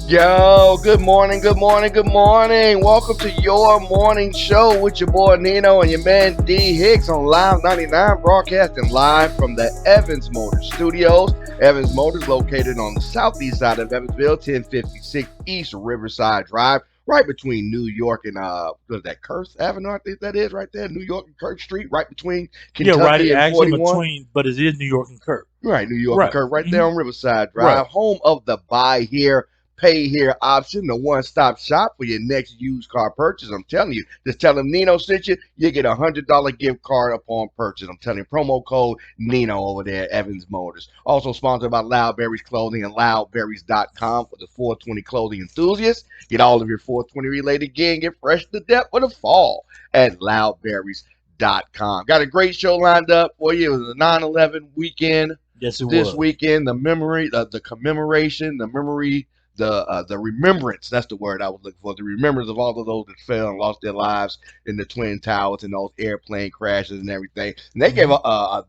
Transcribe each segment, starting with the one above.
Yo, good morning, good morning, good morning. Welcome to your morning show with your boy Nino and your man D Hicks on Live 99, broadcasting live from the Evans Motors Studios. Evans Motors located on the southeast side of Evansville, 1056 East Riverside Drive, right between New York and what is that, Kurth Avenue? I think that is right there, New York and Kirk Street, right between Yeah, right. Kentucky and Actually, 41. between, but it is New York and Kirk. Right, New York and Right. Kirk, right there on Riverside Right. Drive, home of the buy here, pay here option, the one-stop shop for your next used car purchase. I'm telling you, just tell them Nino sent you, you get a $100 gift card upon purchase. I'm telling you, promo code Nino over there at Evans Motors. Also sponsored by Loudberries Clothing and loudberries.com for the 420 clothing enthusiasts. Get all of your 420 related gear and get fresh to death for the fall at loudberries.com. Got a great show lined up for you. It was a 9/11 weekend. Yes, it This was. weekend, the memory, the commemoration, the memory, the remembrance. That's the word I was looking for. The remembrance of all of those that fell and lost their lives in the Twin Towers and those airplane crashes and everything. And they gave a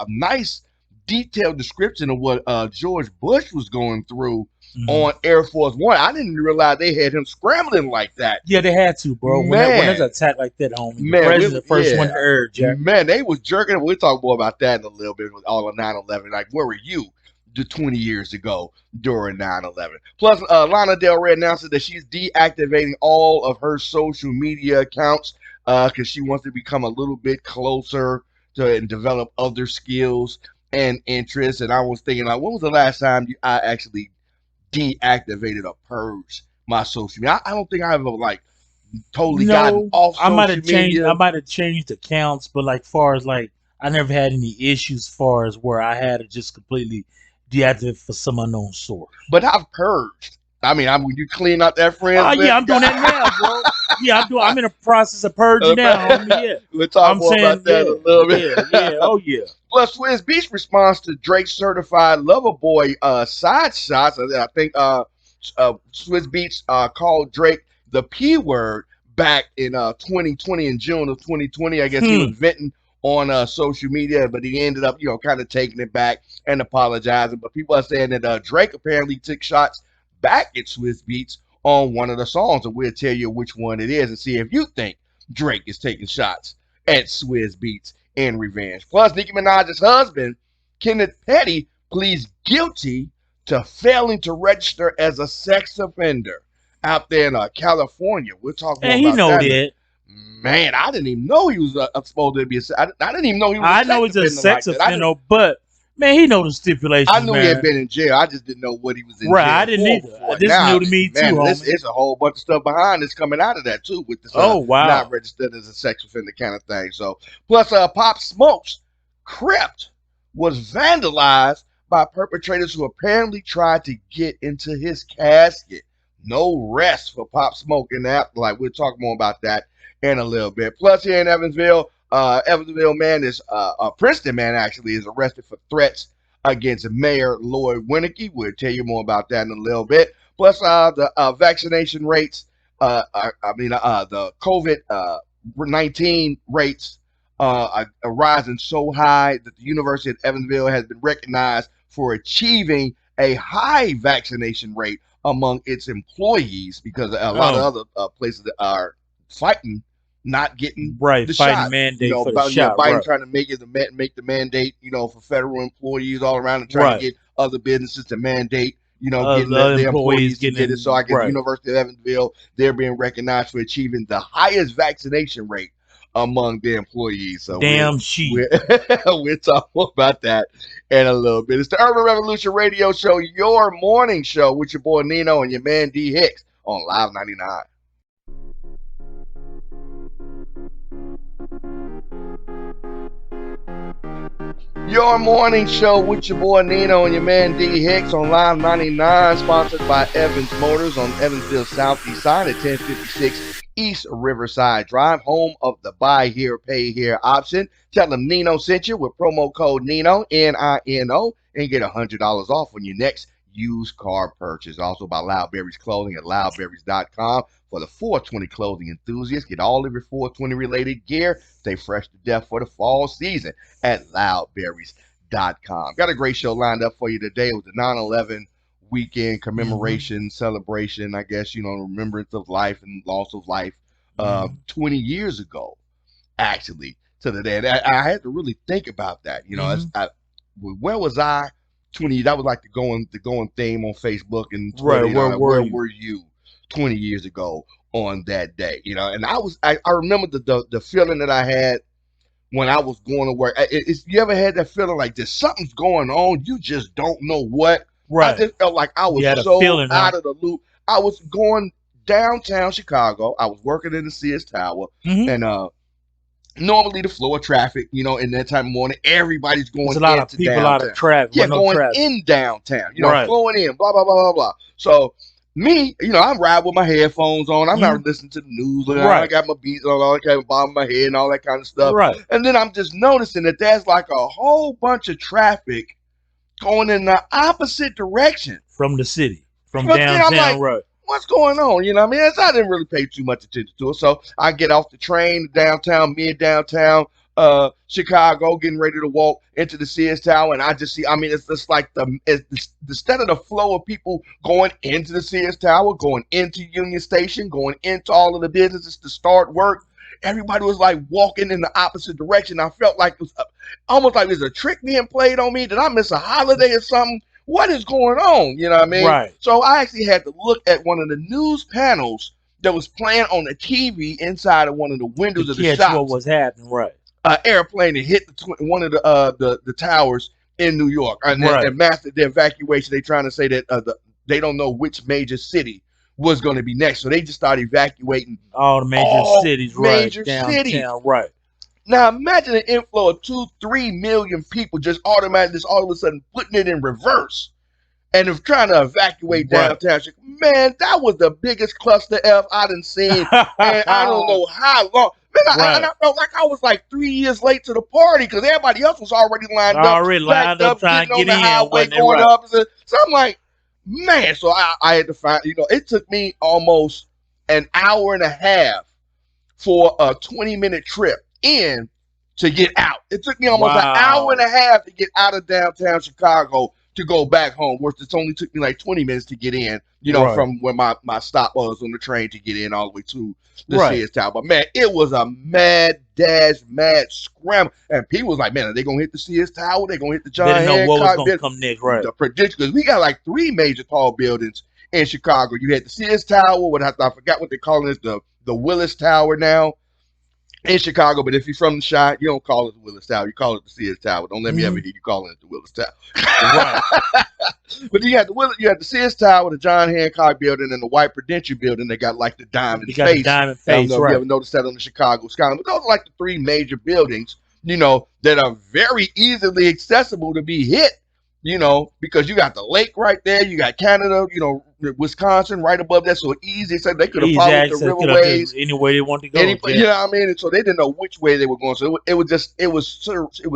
nice, detailed description of what George Bush was going through on Air Force One. I didn't realize they had him scrambling like that. Yeah, they had to, bro. When there's an attack like that, homie, the president, the first one to urge, Jack. Man, they was jerking. We'll talk more about that in a little bit with all of 9/11. Like, where were you 20 years ago during 9/11? Plus, Lana Del Rey announces that she's deactivating all of her social media accounts because she wants to become a little bit closer to and develop other skills and interests. And I was thinking, like, when was the last time I actually deactivated or purged my social media? I don't think I ever totally gotten off social media. I might have changed accounts, but like far as like I never had any issues far as where I had to just completely deactivate for some unknown source. But I've purged. I mean, when you clean out that friends list. Yeah, I'm doing that now, bro. Yeah, I'm in the process of purging now, homie. Yeah. We'll talk more about that a little bit. Yeah, oh yeah. Plus, Swizz Beatz responds to Drake's certified lover boy side shots. I think Swizz Beatz called Drake the P word back in 2020, in June of 2020. I guess he was venting on social media, but he ended up, kind of taking it back and apologizing. But people are saying that Drake apparently took shots back at Swizz Beatz on one of the songs, and we'll tell you which one it is and see if you think Drake is taking shots at Swizz Beatz in revenge. Plus, Nicki Minaj's husband, Kenneth Petty, pleads guilty to failing to register as a sex offender out there in California. We'll talk more about that. Man, I didn't even know he was supposed to be I didn't even know he was I know he's a sex offender, but man, he know the stipulations. I knew he had been in jail. I just didn't know what he was in jail. Right, I didn't either. This is new to me too, homie. It's a whole bunch of stuff behind this coming out of that too, with this not registered as a sex offender kind of thing. So, plus Pop Smoke's crypt was vandalized by perpetrators who apparently tried to get into his casket. No rest for Pop Smoke in the afterlife. We'll talk more about that in a little bit. Plus, here in Evansville, man is a Princeton man actually is arrested for threats against Mayor Lloyd Winnicky. We'll tell you more about that in a little bit. Plus, the vaccination rates, the COVID-19 rates are rising so high that the University of Evansville has been recognized for achieving a high vaccination rate among its employees, because a lot of other places that are fighting not getting the shot. Mandate for the shot. Biden trying to make the mandate, for federal employees all around, and trying to get other businesses to mandate, getting their employees to get it. So I guess the University of Evansville, they're being recognized for achieving the highest vaccination rate among their employees. So we'll talk more about that in a little bit. It's the Urban Revolution Radio Show, your morning show with your boy Nino and your man D Hicks on Live 99. Your morning show with your boy Nino and your man D Hicks on Live 99, sponsored by Evans Motors on Evansville Southeast Side at 1056 East Riverside Drive, home of the buy here, pay here option. Tell them Nino sent you with promo code Nino, Nino, and get $100 off on your next used car purchase. Also by Loudberries Clothing at loudberries.com for the 420 clothing enthusiasts. Get all of your 420 related gear. Stay fresh to death for the fall season at loudberries.com. Got a great show lined up for you today. It was the 9/11 weekend Mm-hmm. commemoration celebration, I guess, remembrance of life and loss of life, Mm-hmm. 20 years ago, actually, to the day. And I had to really think about that. Mm-hmm. Where was I 20? That was like the going theme on Facebook in Right. Twitter. Where were Where you? were you 20 years ago on that day? And I remember the feeling that I had when I was going to work. You ever had that feeling like just something's going on, you just don't know what? I Right. just felt like I You was had a so feeling, huh? out of the loop. I was going downtown Chicago. I was working in the Sears Tower, Mm-hmm. and normally the flow of traffic, in that time of morning, everybody's There's going a lot of into people, a lot of downtown. traffic. Yeah, Well, no going traffic. in downtown, Right. flowing in, blah, blah, blah, blah, blah. So me, I'm riding with my headphones on. I'm Mm-hmm. not listening to the news. I Right. got my beats on, all that kind of bottom of my head and all that kind of stuff. Right. And then I'm just noticing that there's like a whole bunch of traffic going in the opposite direction. From the city, from But then I'm downtown. like, Right. what's going on? You know what I mean? I didn't really pay too much attention to it. So I get off the train downtown, mid downtown, Chicago, getting ready to walk into the Sears Tower, and I just see. I mean, it's just like instead of the flow of people going into the Sears Tower, going into Union Station, going into all of the businesses to start work. Everybody was like walking in the opposite direction. I felt like it was almost like there's a trick being played on me. Did I miss a holiday or something? What is going on? You know what I mean? Right. So I actually had to look at one of the news panels that was playing on the TV inside of one of the To windows of the catch what shops. was happening. Right. Airplane that hit one of the towers in New York, and Right. mastered the evacuation. They trying to say that they don't know which major city was going to be next, so they just started evacuating All the major all cities. Right. major cities. Downtown. Right. Now imagine an inflow of 2-3 million people just automatically, just all of a sudden putting it in reverse and of trying to evacuate Right. downtown Chicago. Man, that was the biggest cluster F I done seen, and I don't know how long. Man, Right. I felt like I was like 3 years late to the party because everybody else was already lined up, Already lined backed up up, trying getting to on get the in, highway, wasn't it? going Right. up. So I'm like, man, so I had to find, it took me almost an hour and a half for a 20-minute trip in to get out. It took me almost an hour and Wow. a half to get out of downtown Chicago to go back home, whereas it only took me like 20 minutes to get in, Right. from where my stop was on the train to get in all the way to the Right. Sears Tower. But man, it was a mad dash, mad scramble. And people was like, man, are they going to hit the Sears Tower? They going to hit the They John didn't know what was Hancock gonna building? come next. Right. The prediction, because we got like three major tall buildings in Chicago. You had the Sears Tower, I forgot what they call it, the Willis Tower now in Chicago, but if you're from the Chi, you don't call it the Willis Tower. You call it the Sears Tower. Don't let me ever Mm-hmm. hear you calling it the Willis Tower. Right. But you had the Sears Tower, the John Hancock building, and the White Prudential building. They got like the diamond You got the face. diamond I don't face. know if you Right. ever noticed that on the Chicago skyline. But those are like the three major buildings, that are very easily accessible to be hit. Because you got the lake right there, you got Canada, Wisconsin right above that, so easy. So they could have Easy followed the access. Could have riverways, just any way they want to any, go. Yeah. I mean? And so they didn't know which way they were going. So it was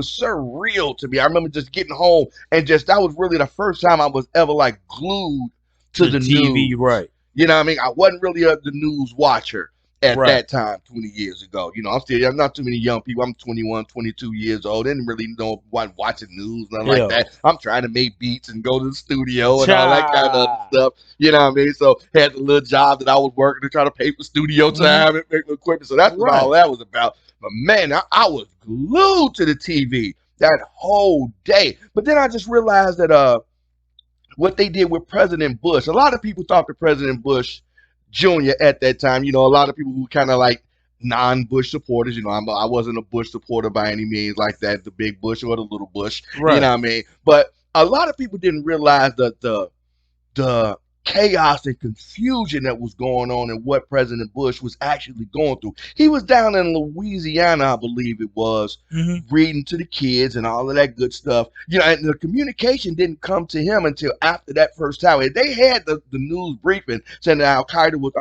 surreal to me. I remember just getting home and just that was really the first time I was ever like glued to To the the TV. news. Right. You know what I mean? I wasn't really the news watcher at Right. that time 20 years ago. I'm not too many young people. I'm 21, 22 years old. Didn't really know what watching news, nothing like Yeah. that. I'm trying to make beats and go to the studio and all that kind of other Cha. stuff. You know what I mean? So had the little job that I was working to try to pay for studio Mm-hmm. time and make equipment. So that's what all Right. that was about. But man, I was glued to the TV that whole day. But then I just realized that what they did with President Bush. A lot of people thought that President Bush Jr. at that time, a lot of people who kind of like non-Bush supporters. I wasn't a Bush supporter by any means like that, the big Bush or the little Bush. You Right. know what I mean? But a lot of people didn't realize that the chaos and confusion that was going on and what President Bush was actually going through. He was down in Louisiana, I believe it was, Mm-hmm. reading to the kids and all of that good stuff. And the communication didn't come to him until after that first time. They had the news briefing saying that Al Qaeda was,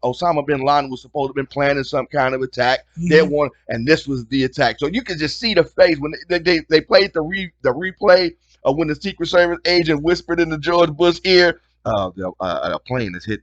Osama bin Laden was supposed to have been planning some kind of attack. They Mm-hmm. wanted, and this was the attack. So you could just see the face when they played the replay of when the Secret Service agent whispered into George Bush's ear, a plane has hit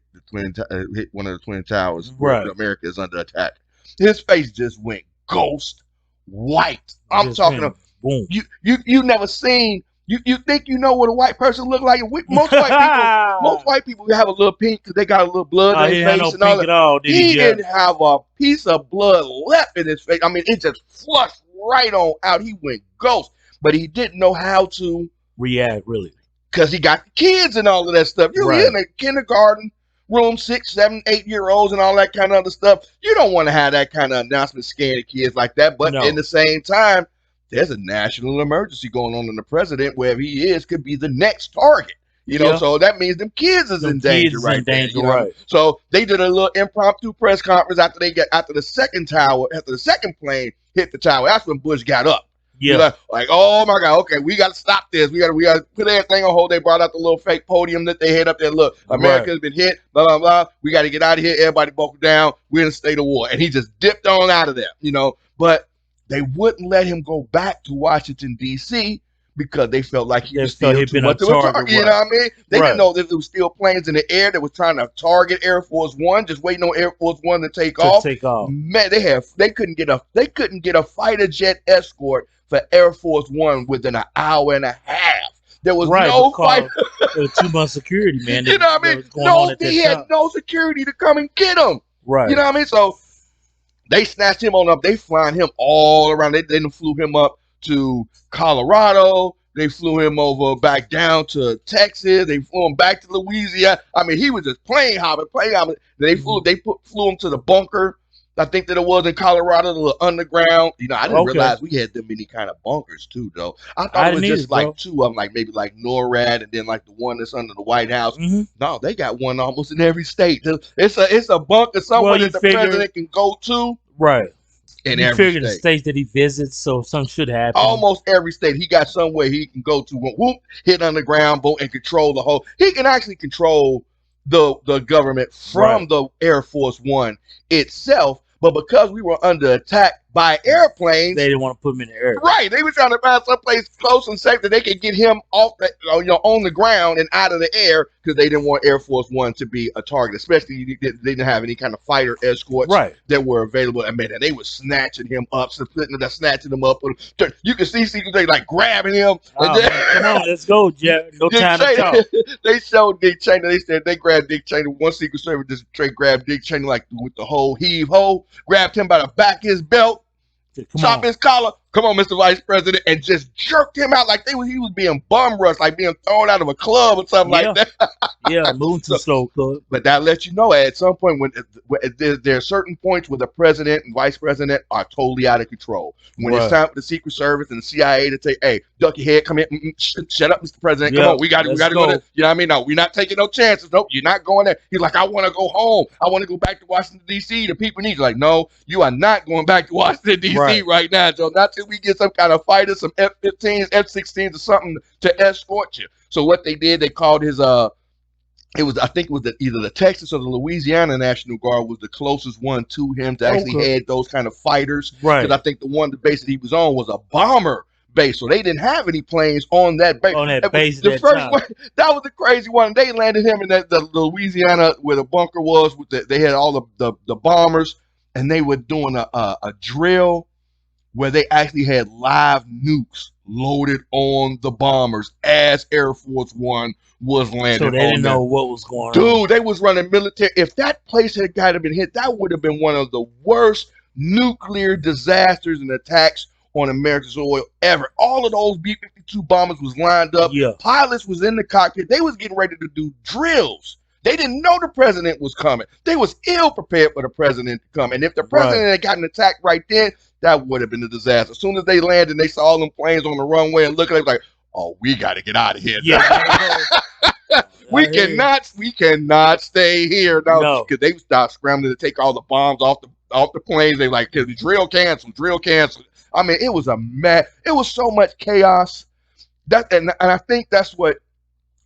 hit one of the twin towers where Right. America is under attack. His face just went ghost white. I'm Just talking went of boom. you never seen You think you know what a white person look like? Most white people have a little pink because they got a little blood in Oh, he their didn't have face no and all pink that. at all, did he? He Yeah. didn't have a piece of blood left in his face. I mean, it just flushed right on out. He went ghost, but he didn't know how to React, really. because he got the kids and all of that stuff. You Right. in the kindergarten room, 6, 7, 8 year olds and all that kind of other stuff. You don't want to have that kind of announcement scaring kids like that. But in No. the same time, there's a national emergency going on, and the president, wherever he is, could be the next target. Yeah. So that means them kids is Them in danger kids right in there. danger, right. So they did a little impromptu press conference after the second plane hit the tower. That's when Bush got up. Yeah. Like, oh my God, okay, we got to stop this. We got to put everything on hold. They brought out the little fake podium that they had up there. Look, America's been hit, blah, blah, blah. We got to get out of here. Everybody buckle down. We're in a state of war. And he just dipped on out of there. But they wouldn't let him go back to Washington, D.C. because they felt like he was still too much of a target. You know what I mean? They didn't know that there was still planes in the air that was trying to target Air Force One, just waiting on Air Force One to take off. Man, they couldn't get a fighter jet escort for Air Force One within an hour and a half. There was no fighter. There was too much security, man. You know what I mean? No, they had no security to come and get him. Right. You know what I mean? So they snatched him on up. They flying him all around. They flew him up to Colorado. They flew him over back down to Texas. They flew him back to Louisiana. I mean, he was just plane hopping. They flew him to the bunker. I think that it was in Colorado, the underground. I didn't realize we had that many kind of bunkers too, though. I thought it was just like two of them, like maybe like NORAD and then like the one that's under the White House. Mm-hmm. No, they got one almost in every state. It's a bunker somewhere that the president can go to. Right. In you every figure state. The states that he visits, so something should happen. Almost every state, he got somewhere he can go to. Whoop, hit underground, boat, and control the whole. He can actually control the government from the Air Force One itself. But because we were under attack by airplanes, they didn't want to put him in the air. Right, they were trying to find someplace close and safe that they could get him off, on the ground and out of the air, because they didn't want Air Force One to be a target. Especially they didn't have any kind of fighter escorts that were available. I mean, they were snatching him up, snatching him up. You can see they like grabbing him. Oh, come on, let's go, Jeff. No time to talk. They showed Dick Cheney. They said they grabbed Dick Cheney. One Secret Service just straight grabbed Dick Cheney like with the whole heave-ho, grabbed him by the back of his belt. Chop his collar, come on, Mr. Vice President, and just jerked him out like he was being bum rushed, like being thrown out of a club or something like that. Moving too slow, club. But that lets you know at some point when there are certain points where the president and vice president are totally out of control. When it's time for the Secret Service and the CIA to say, "Hey, duck your head, come here, shut up, Mr. President, come on, we got to go there." You know what I mean? No, we're not taking no chances. Nope, you're not going there. He's like, "I want to go home. I want to go back to Washington D.C. The people need you." Like, no, you are not going back to Washington D.C. right now, Joe. Not till we get some kind of fighters, some F-15s, F-16s, or something to escort you. So what they did, they called his I think it was either the Texas or the Louisiana National Guard was the closest one to him to actually had those kind of fighters. Right. Because I think the one the base that he was on was a bomber base, so they didn't have any planes on that base. The first one, that was the crazy one. They landed him in the Louisiana where the bunker was. They had all the bombers, and they were doing a drill where they actually had live nukes loaded on the bombers as Air Force One was landing. So they didn't know what was going on. Dude, they was running military. If that place had been hit, that would have been one of the worst nuclear disasters and attacks on American soil ever. All of those B-52 bombers was lined up. Yeah. Pilots was in the cockpit. They was getting ready to do drills. They didn't know the president was coming. They was ill prepared for the president to come. And if the president had gotten attacked right then, that would have been a disaster. As soon as they landed and they saw all them planes on the runway and looking, they was like, "Oh, we got to get out of here." Yeah. we cannot stay here now, because they start scrambling to take all the bombs off the planes. They like, drill canceled. I mean, it was a mess. It was so much chaos. And I think that's what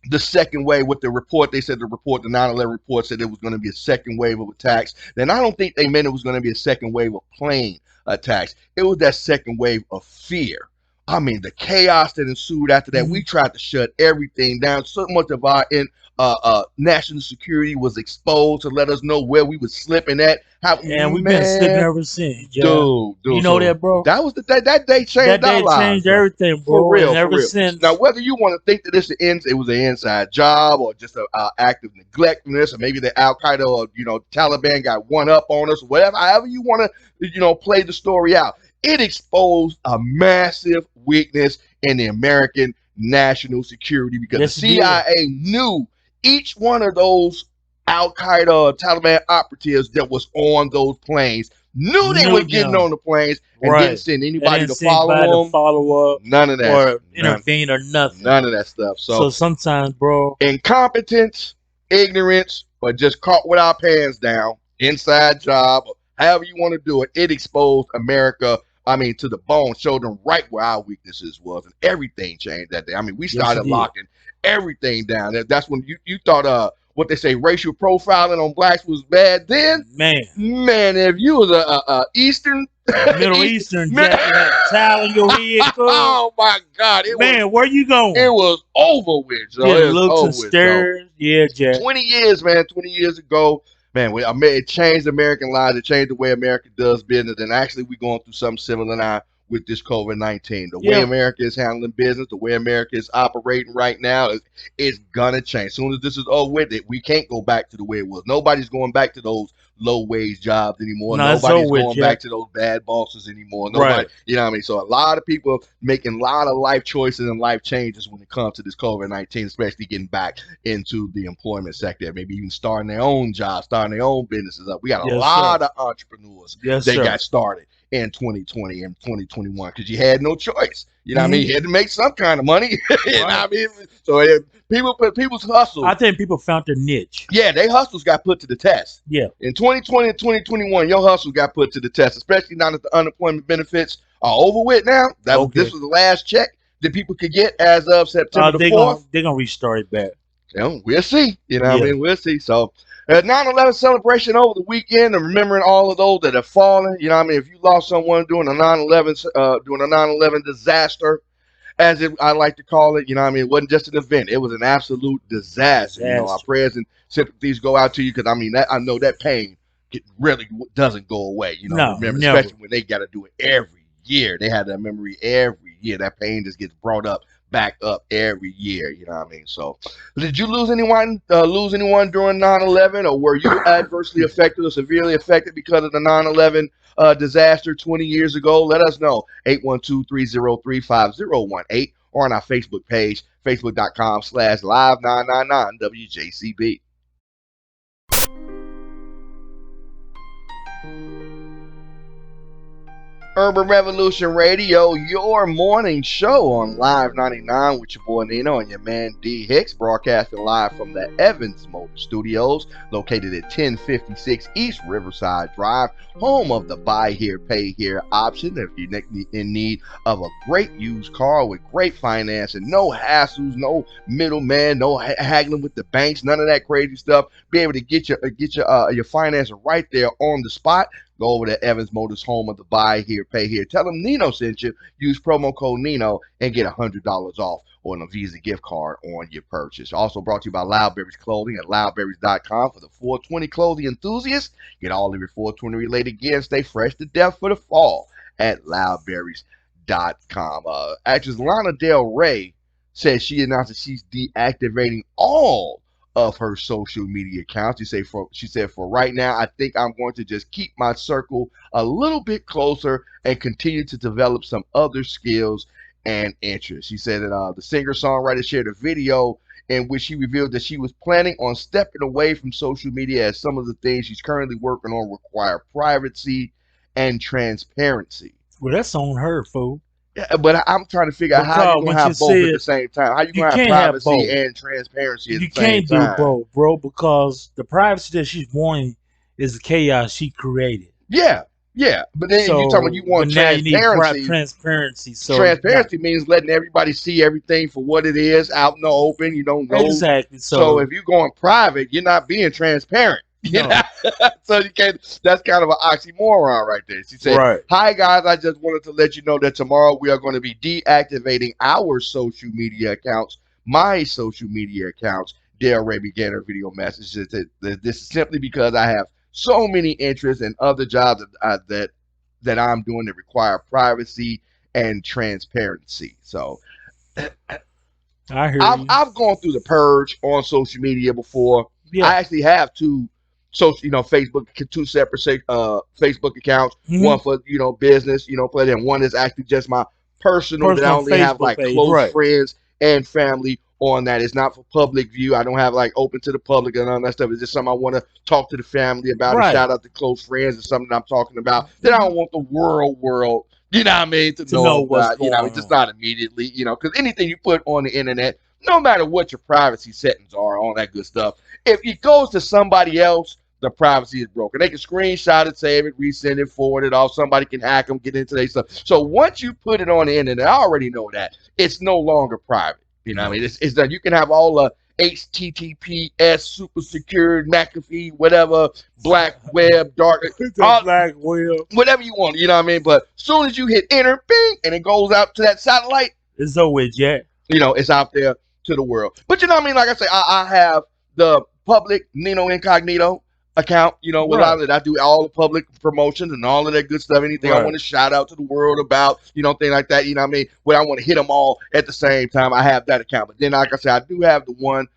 the second wave, with the report, they said the 9/11 report said it was going to be a second wave of attacks. Then I don't think they meant it was going to be a second wave of plane attacks. It was that second wave of fear. I mean, the chaos that ensued after that, we Hmm. tried to shut everything down. So much of our national security was exposed to let us know where we were slipping at. How, And we've been slipping man, ever since, yeah. dude. You know So that, bro? that was the day. That day changed That our day lives, changed though. everything, For bro. And real, for ever real. Now, since, whether you want to think that it was an inside job or just an act of neglectfulness, or maybe the Al Qaeda or Taliban got one up on us, whatever. However you want to play the story out, it exposed a massive weakness in the American national security because the yes, it did. CIA knew each one of those Al Qaeda or Taliban operatives that was on those planes, knew they were Knew getting them, on the planes and didn't right? send And anybody then to sent by to follow them. follow up None of that. or intervene or nothing. None of that stuff. So So sometimes, bro, incompetence, ignorance, or just caught with our pants down, inside job, however you want to do it, it exposed America. I mean, to the bone, showed them right where our weaknesses was, and everything changed that day. I mean, we yes, it started did. locking everything down. That's when you thought what they say racial profiling on blacks was bad. Then, Man, man, if you was a Eastern, Middle East, Eastern Jack had towel in your head, cuz. oh my God, Man, where you it going? was over with. So Getting it was looks over and with. So stares. Yeah, Jack. 20 years, man, 20 years ago, man, it changed American lives. It changed the way America does business. And actually, we're going through something similar now with this COVID-19. The way Yeah. America is handling business, the way America is operating right now, is going to change. As soon as this is over with, we can't go back to the way it was. Nobody's going back to those low wage jobs anymore. No, it's over Nobody's with, going back Jack. to those bad bosses anymore. Nobody, Right. you know what I mean? So a lot of people making a lot of life choices and life changes when it comes to this COVID-19, especially getting back into the employment sector, maybe even starting their own jobs, starting their own businesses up. We got a Yes, lot sir. of entrepreneurs Yes, that sir. got started in 2020 and 2021 because you had no choice. You know what I mean? Hmm. You had to make some kind of money. You know what I Right. mean? So people's I hustle, think people found their niche. yeah, they hustles got put to the test. Yeah. In 2020 and 2021, your hustle got put to the test, especially now that the unemployment benefits are over with now. This Okay. was the last check that people could get as of September the They 4th. gonna restart it back. We'll see. You know what I Yeah. mean? We'll see. So, 9/11 celebration over the weekend and remembering all of those that have fallen. You know what I mean? If you lost someone during a 9/11, during a 9/11 disaster, I like to call it, you know what I mean? It wasn't just an event. It was an absolute disaster. You know, our Disaster. prayers and sympathies go out to you because, I mean, I know that pain really doesn't go away. You know, No, remember, never. especially when they got to do it every year. They had that memory every year. That pain just gets brought up, back up every year. You know what I mean? So, did you lose anyone during 9/11, or were you adversely affected or severely affected because of the 9/11 disaster 20 years ago? Let us know. 812-303-5018 or on our Facebook page, facebook.com/live999 WJCB. Urban Revolution Radio, your morning show on Live 99 with your boy Nino and your man D Hicks, broadcasting live from the Evans Motor Studios, located at 1056 East Riverside Drive, home of the buy here, pay here option. If you're in need of a great used car with great financing, no hassles, no middleman, no haggling with the banks, none of that crazy stuff, be able to get your financing right there on the spot. Go over to Evans Motors, home of the buy here, pay here. Tell them Nino sent you. Use promo code Nino and get $100 off on a Visa gift card on your purchase. Also brought to you by Loudberries Clothing at loudberries.com for the 420 clothing enthusiasts. Get all of your 420 related gear and stay fresh to death for the fall at loudberries.com. Actress Lana Del Rey says she announced that she's deactivating all of her social media accounts. She said for right now, I think I'm going to just keep my circle a little bit closer and continue to develop some other skills and interests. She said that the singer-songwriter shared a video in which she revealed that she was planning on stepping away from social media as some of the things she's currently working on require privacy and transparency. Well, that's on her, fool. Yeah, but I'm trying to figure out how you're Because gonna when she have both at the said same time. How you you gonna have can't have privacy both. and transparency at You the same can't do time? both, bro, because the privacy that she's wanting is the chaos she created. Yeah, yeah. But then you talking about you So, but want now you need transparency. transparency. So, now, Transparency means letting everybody see everything for what it is out in the open. You don't know. exactly. So So, if you're going private, you're not being transparent. You know, No. so you can't. That's kind of an oxymoron right there. She said, Right. "Hi guys, I just wanted to let you know that tomorrow we are going to be deactivating our social media accounts, my social media accounts." Dale Ray began her video message. She said, "This is simply because I have so many interests and other jobs that I'm doing that require privacy and transparency." So I hear I've you. I've gone through the purge on social media before. Yeah. I actually have two social, Facebook, two separate Facebook accounts. Hmm. One for business, but then one is actually just my personal that I Personal only have Facebook like page. close Right. friends and family on that. It's not for public view. I don't have like open to the public and all that stuff. It's just something I want to talk to the family about or Right. shout out to close friends or something I'm talking about that I don't want the world, you know what I mean, to To know know what's about, going just on. not immediately, because anything you put on the internet, no matter what your privacy settings are, all that good stuff, if it goes to somebody else, the privacy is broken. They can screenshot it, save it, resend it, forward it off. Somebody can hack them, get into their stuff. So once you put it on the internet, I already know that it's no longer private. You know what I mean? No. It's done. You can have all the HTTPS, super secured, McAfee, whatever, black web, dark, The all, black whale. whatever you want. You know what I mean? But as soon as you hit enter, bing, and it goes out to that satellite, It's over, Jack. it's out there to the world. But you know what I mean? Like I say, I have the public Nino Incognito account, with a lot Right. of it. I do all the public promotions and all of that good stuff. Anything I Right. want to shout out to the world about, things like that, you know what I mean? Where I want to hit them all at the same time, I have that account. But then, like I said, I do have the one,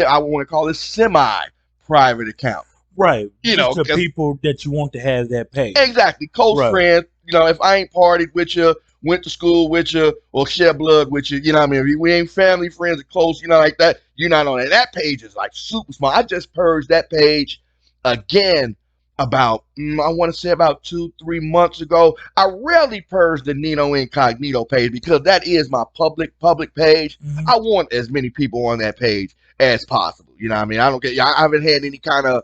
I want to call it semi-private account. Right. Just the 'Cause people that you want to have that page. exactly. Close Right. friends. If I ain't partied with you, went to school with you, or shed blood with you, you know what I mean? If we ain't family, friends, or close, like that, you're not on it. That page is like super small. I just purged that page again about, I want to say about 2-3 months ago. I rarely purge the Nino Incognito page because that is my public page. Hmm. I want as many people on that page as possible. You know what I mean? I haven't had any kind of,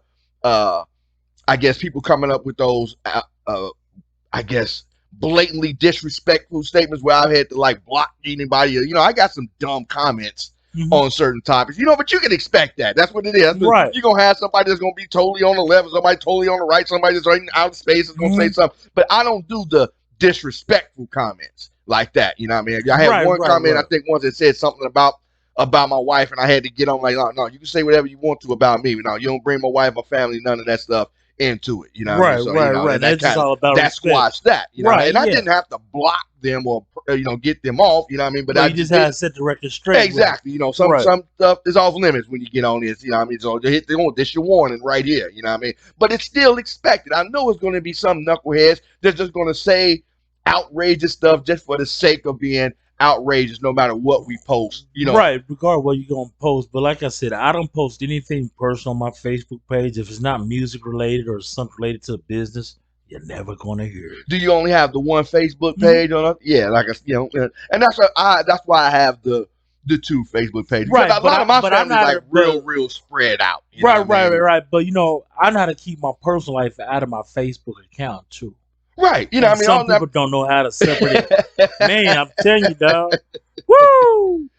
I guess, people coming up with those, I guess, blatantly disrespectful statements where I've had to like block anybody. I got some dumb comments Hmm. on certain topics, but you can expect that. That's what it is. Right. You're going to have somebody that's going to be totally on the left, somebody totally on the right, somebody that's right out of space is going to say Hmm. something. But I don't do the disrespectful comments like that. You know what I mean? I had Right. one Right. comment, I Right. think once it said something about my wife, and I had to get on like, no, you can say whatever you want to about me. No, you don't bring my wife, my family, none of that stuff into it. You know what I mean? Right. So, Right. Right. and that That's just kind of all about that respect. squashed that. Right. And I Yeah. didn't have to block them or get them off. You know what I mean? But Well, I you just did, had to set the record straight. With exactly. Some Right. some stuff is off limits when you get on this. You know what I mean? So this your warning right here. You know what I mean? But it's still expected. I know it's going to be some knuckleheads that's just going to say outrageous stuff just for the sake of being outrageous, no matter what we post. Right, regardless what you're gonna post. But like I said, I don't post anything personal on my Facebook page. If it's not music related or something related to business, you're never gonna hear it. Do you only have the one Facebook Mhm. page on it? Yeah, like and that's why I have the two Facebook pages. Right, Because a but lot of my but I'm family's not like real spread out. You know right, what I mean? right. But I know how to keep my personal life out of my Facebook account too. Right. And I mean, some people don't know how to separate it. Man, I'm telling you, dog. Woo!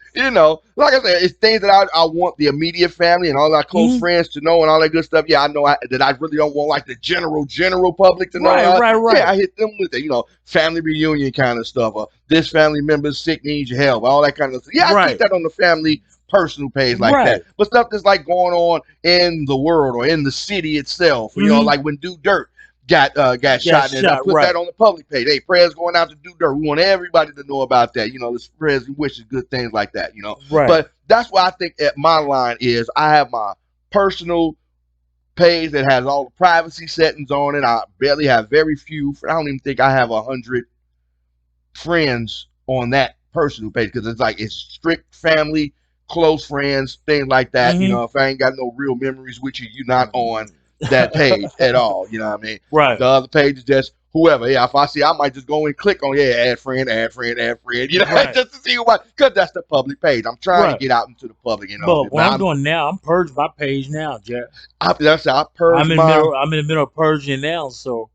Like I said, it's things that I want the immediate family and all our close Mhm. friends to know and all that good stuff. Yeah, I know that I really don't want like the general public to know. Right. Yeah, I hit them with it, family reunion kind of stuff, or this family member's sick, needs your help, all that kind of stuff. Yeah, I keep Right. that on the family personal page like Right. that. But stuff that's like going on in the world or in the city itself, Mhm. like when Do Dirt got shot, and I shot, put right. that on the public page. Hey, prayers going out to Do Dirt. We want everybody to know about that. The prayers and wishes, good things like that. Right. But that's why I think at my line is I have my personal page that has all the privacy settings on it. I barely have very few. I don't even think I have 100 friends on that personal page because it's strict family, close friends, things like that. Mhm. If I ain't got no real memories with you, you're not on that page at all. You know what I mean? Right. The other page is just whoever. Yeah, if I see, I might just go and click on add friend, Right. just to see what, because that's the public page. I'm trying Right. to get out into the public. But what I'm doing now, I'm purging my page now, Jack. I purge I'm in the middle of purging now, so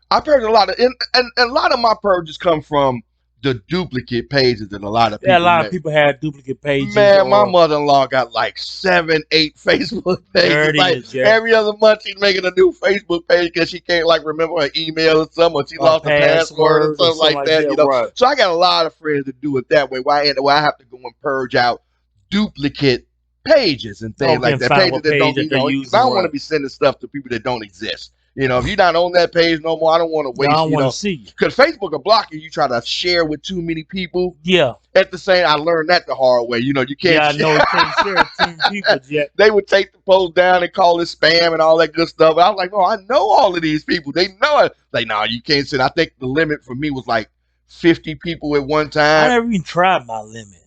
I purge a lot of, and a lot of my purges come from the duplicate pages that a lot of Yeah, a people lot of make. people have duplicate pages Man, my or mother-in-law got like 7, 8 Facebook there pages. it Like is, yeah. every other month, she's making a new Facebook page because she can't like remember her email or something, or she A lost a password or password or something something like like that. that, right? So I got a lot of friends that do it that way. Why I have to go and purge out duplicate pages and things Okay, like and that. find Pages what that page don't, that they're because I using, don't want right? to be sending stuff to people that don't exist. If you're not on that page no more, I don't want to Yeah, I waste, don't want to see you. because Facebook will block you. You try to share with too many people. Yeah, At the same, I learned that the hard way. You can't yeah, I share. know you can't share it to people yet. They would take the post down and call it spam and all that good stuff. And I was like, no, I know all of these people. They know it. Like, no, you can't send. I think the limit for me was like 50 people at one I time. never even tried my limit.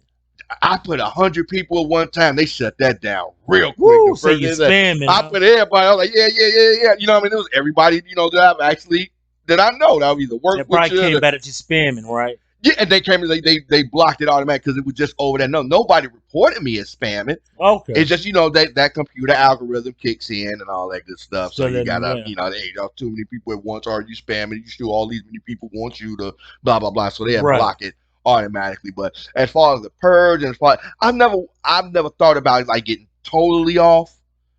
I put 100 people at one time. They shut that down real quick. The Woo, say first you day that spamming, I huh? put everybody, I was like, yeah, yeah, yeah, yeah. You know what I mean? It was everybody, that I've actually, that I know that I've either worked It with probably you. came back at you spamming, right? Yeah, and they came and they blocked it automatically because it was just over there. No, nobody reported me as spamming. Okay, It's just that computer algorithm kicks in and all that good stuff. So so you then gotta yeah, hey, too many people at once. Are you spamming? You sure all these many people want you to blah blah blah. So they have right. block it automatically. But as far as the purge and as far I've never thought about it like getting totally off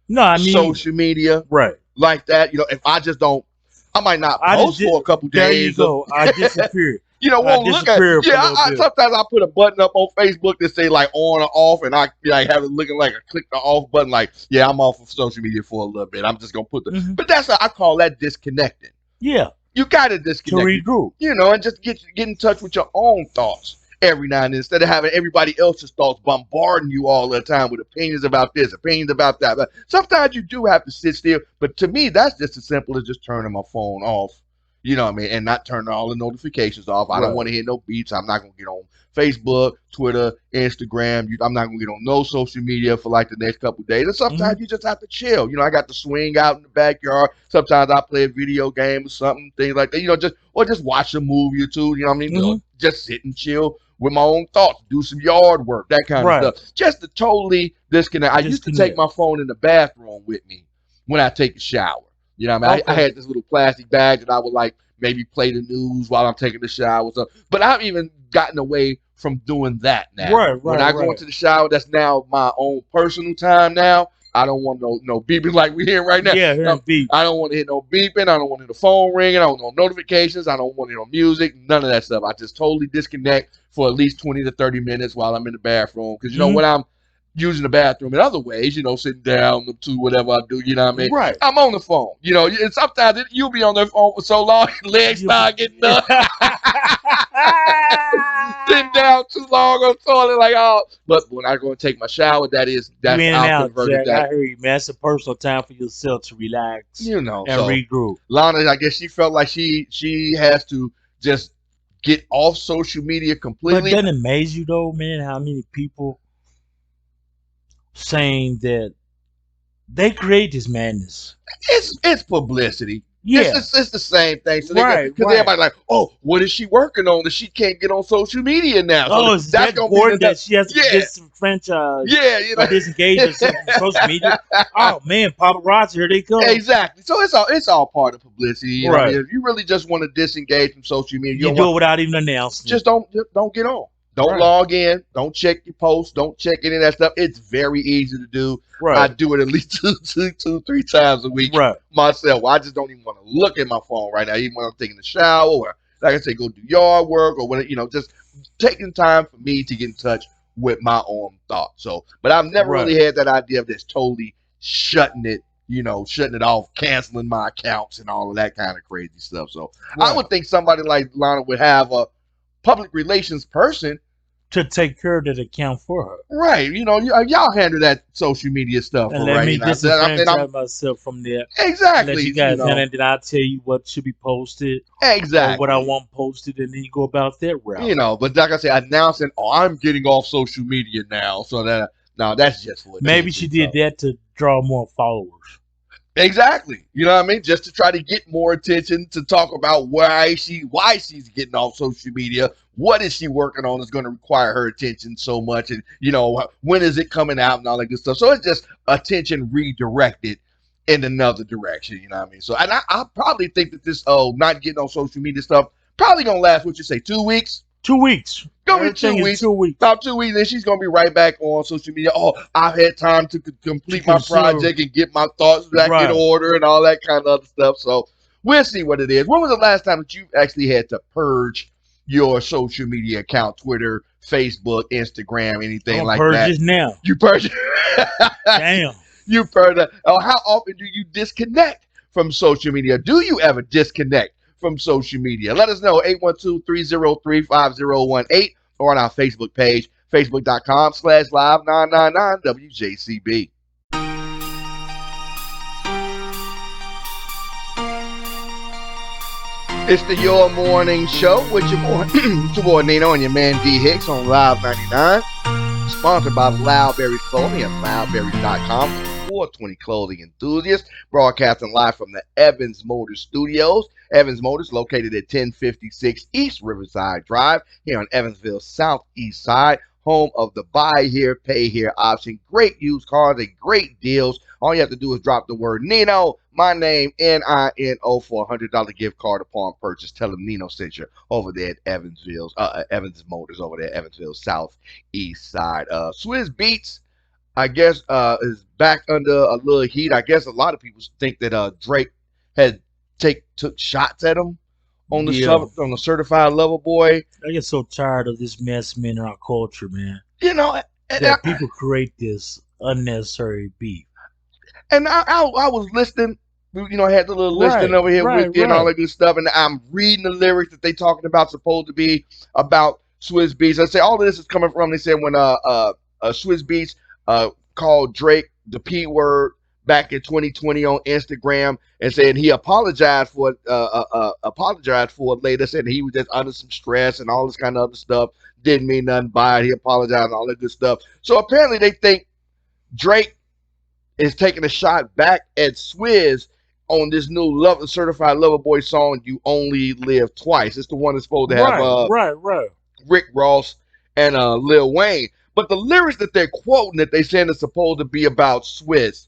No, I mean, social media right. like that. If I just don't, I might not I just post did. for a couple There you days. Or, go. I disappeared. I won't look at. disappeared for Yeah, a little bit. sometimes I put a button up on Facebook that say like on or off, and I like have it looking like a click the off button. Like, yeah, I'm off of social media for a little bit. I'm just gonna put the. Hmm. But I call that disconnecting. Yeah, You gotta to disconnect. regroup. And just get in touch with your own thoughts every now and then instead of having everybody else's thoughts bombarding you all the time with opinions about this, opinions about that. But sometimes you do have to sit still. But to me, that's just as simple as just turning my phone off. You know what I mean? And not turning all the notifications off. I don't Right. want to hear no beats. I'm not going to get on Facebook, Twitter, Instagram. I'm not going to get on no social media for like the next couple of days. And Hmm. sometimes you just have to chill. I got to swing out in the backyard. Sometimes I play a video game or something, things like that. Just watch a movie or two. You know what I mean? Hmm. Just sit and chill with my own thoughts, do some yard work, that kind of Right. stuff. Just to totally disconnect. I used to take Disconnect. my phone in the bathroom with me when I take a shower. You know what I mean? I Okay. had this little plastic bag that I would like maybe play the news while I'm taking the shower. So, but I've even gotten away from doing that now. Right. When Right. I go Right. into the shower, that's now my own personal time now. I don't want no beeping like we're hearing right now. Yeah, hearing I beeps. don't want to hear no beeping. I don't want to hear the phone ringing. I don't want no notifications. I don't want to hear no music. None of that stuff. I just totally disconnect for at least 20 to 30 minutes while I'm in the bathroom. Because Hmm. when I'm using the bathroom in other ways, sitting down to whatever I do, you know what I mean? Right. I'm on the phone. And sometimes you'll be on the phone for so long, legs You start getting numb. Sitting down too long on the toilet, like, oh. But when I go and take my shower, You that's in and I'll out, convert it Jack. I that. hear you, man. It's a personal time for yourself to relax and So regroup. Lana, I guess she felt like she has to just get off social media But completely. doesn't it amaze you though, man, how many people saying that they create this madness? It's publicity. Yeah. It's the same thing. So Right. because Right. everybody's like, oh, what is she working on that she can't get on social media now? So Oh, is that's that gonna be important that she has to yeah, disenfranchise yeah, or disengage herself from social media? Oh man, paparazzi, here they come. exactly. So it's all part of publicity. Right. If you really just want to disengage from social media, you You don't do want it without even announcing it. just don't get on. Don't Right. log in. Don't check your posts. Don't check any of that stuff. It's very easy to do. I Right. do it at least two, 3 times a week Right. myself. I just don't even want to look at my phone right now, even when I'm taking a shower or, like I say, go do yard work or when just taking time for me to get in touch with my own thoughts. So, but I've never Right. really had that idea of just totally shutting it off, canceling my accounts and all of that kind of crazy stuff. So, I Right. would think somebody like Lana would have a public relations person. To take care of that account for her. Right, y'all handle that social media stuff And for let right. me And I'm disenfranchise myself from there. Let exactly, you guys handle it, then I'll tell you what should be posted or what I exactly, want posted, and then you go about that route. But like I said, announcing, oh, I'm getting off social media now, so that now that's just for Maybe she attention. did that to draw more followers. Exactly. You know what I mean? Just to try to get more attention, to talk about why she's getting off social media. What is she working on that's going to require her attention so much? And, when is it coming out and all that good stuff. So it's just attention redirected in another direction. You know what I mean? So, and I probably think that this, not getting on social media stuff probably going to last, what you say, 2 weeks? 2 weeks. Gonna be Everything two is weeks. 2 weeks About 2 weeks, then she's gonna be right back on social media. Oh, I've had time to to complete my consider. project and get my thoughts back in Right. order and all that kind of other stuff. So we'll see what it is. When was the last time that you actually had to purge your social media account? Twitter, Facebook, Instagram, I'm anything gonna like purge that? this now. You purge. Damn. You purge. How often do you disconnect from social media? Do you ever disconnect from social media? Let us know. 812-303-5018 or on our Facebook page, facebook.com/live999WJCB. It's the Your Morning Show with your boy Nino and your man D Hicks on Live 99. Sponsored by Loudberry Clothing at loudberries.com for 420 clothing enthusiasts. Broadcasting live from the Evans Motors Studios. Evans Motors located at 1056 East Riverside Drive here on Evansville Southeast Side. Home of the buy here, pay here option. Great used cars and great deals. All you have to do is drop the word Nino, my name, Nino, for a $100 gift card upon purchase. Tell them Nino sent you over there at Evans Motors over there at Evansville Southeast Side. Swizz Beatz, I guess, is back under a little heat. I guess a lot of people think that Drake had took shots at him on Yeah. the certified lover boy. I get so tired of this mess, man, in our culture, man. You know, and That people create this unnecessary beef. I was listening. I had the little listing over here with you and all that good stuff, and I'm reading the lyrics that they talking about, supposed to be about Swizz Beatz. I say all of this is coming from. They said when Swizz Beatz called Drake the P word back in 2020 on Instagram and said he apologized for it later, said he was just under some stress and all this kind of other stuff. Didn't mean nothing by it. He apologized and all that good stuff. So apparently they think Drake is taking a shot back at Swizz on this new certified lover boy song, You Only Live Twice. It's the one that's supposed to have Right. Rick Ross and Lil Wayne. But the lyrics that they're quoting that they saying is supposed to be about Swizz,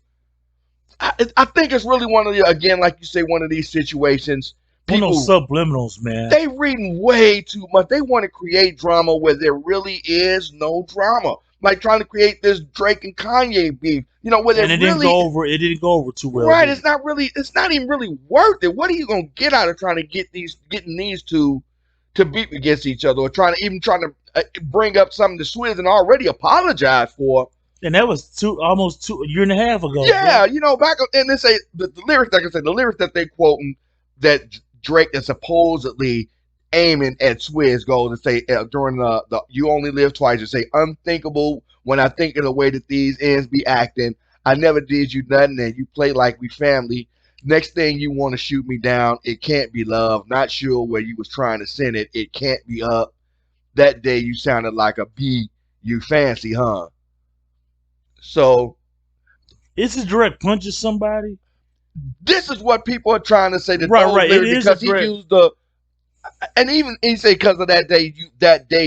I think it's really one of the, again, like you say, one of these situations. One of People, those subliminals, man. they reading way too much. They want to create drama where there really is no drama. Like trying to create this Drake and Kanye beef, where And it didn't go over. It didn't go over too well. right. did It's not even really worth it. What are you gonna get out of trying to getting these two to beat against each other, or trying to bring up something that Swizz and already apologized for? And that was almost a year and a half ago. Yeah, bro. back and they say the lyrics. Like I said, the lyrics that they quoting that Drake is supposedly aiming at Swizz goes and say during the You Only Live Twice, you say unthinkable when I think of the way that these ends be acting. I never did you nothing and you play like we family. Next thing you want to shoot me down, it can't be love. Not sure where you was trying to send it. It can't be up. That day you sounded like a bee. You fancy, huh? So Is this Drake punches somebody? this is what people are trying to say that Right, those right. lyrics, It is because a he Drake. used and even he said because of that day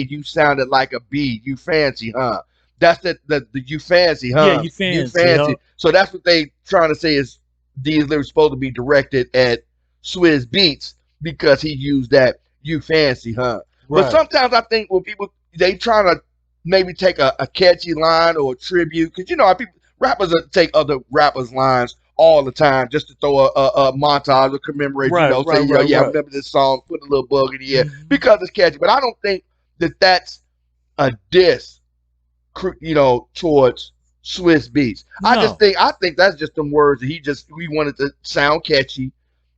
you sounded like a bee. You fancy, huh? That's the you fancy, huh? Yeah, you fancy, huh? So that's what they trying to say is these lyrics supposed to be directed at Swizz Beatz because he used that you fancy, huh? But Right. sometimes I think when people they trying to maybe take a catchy line or a tribute, because how people rappers take other rappers' lines all the time just to throw a montage or commemorate, Right, say, right. remember this song, put a little bug in the ear Mhm. because it's catchy. But I don't think that that's a diss, towards Swizz Beatz. No. I think that's just them words that we wanted to sound catchy.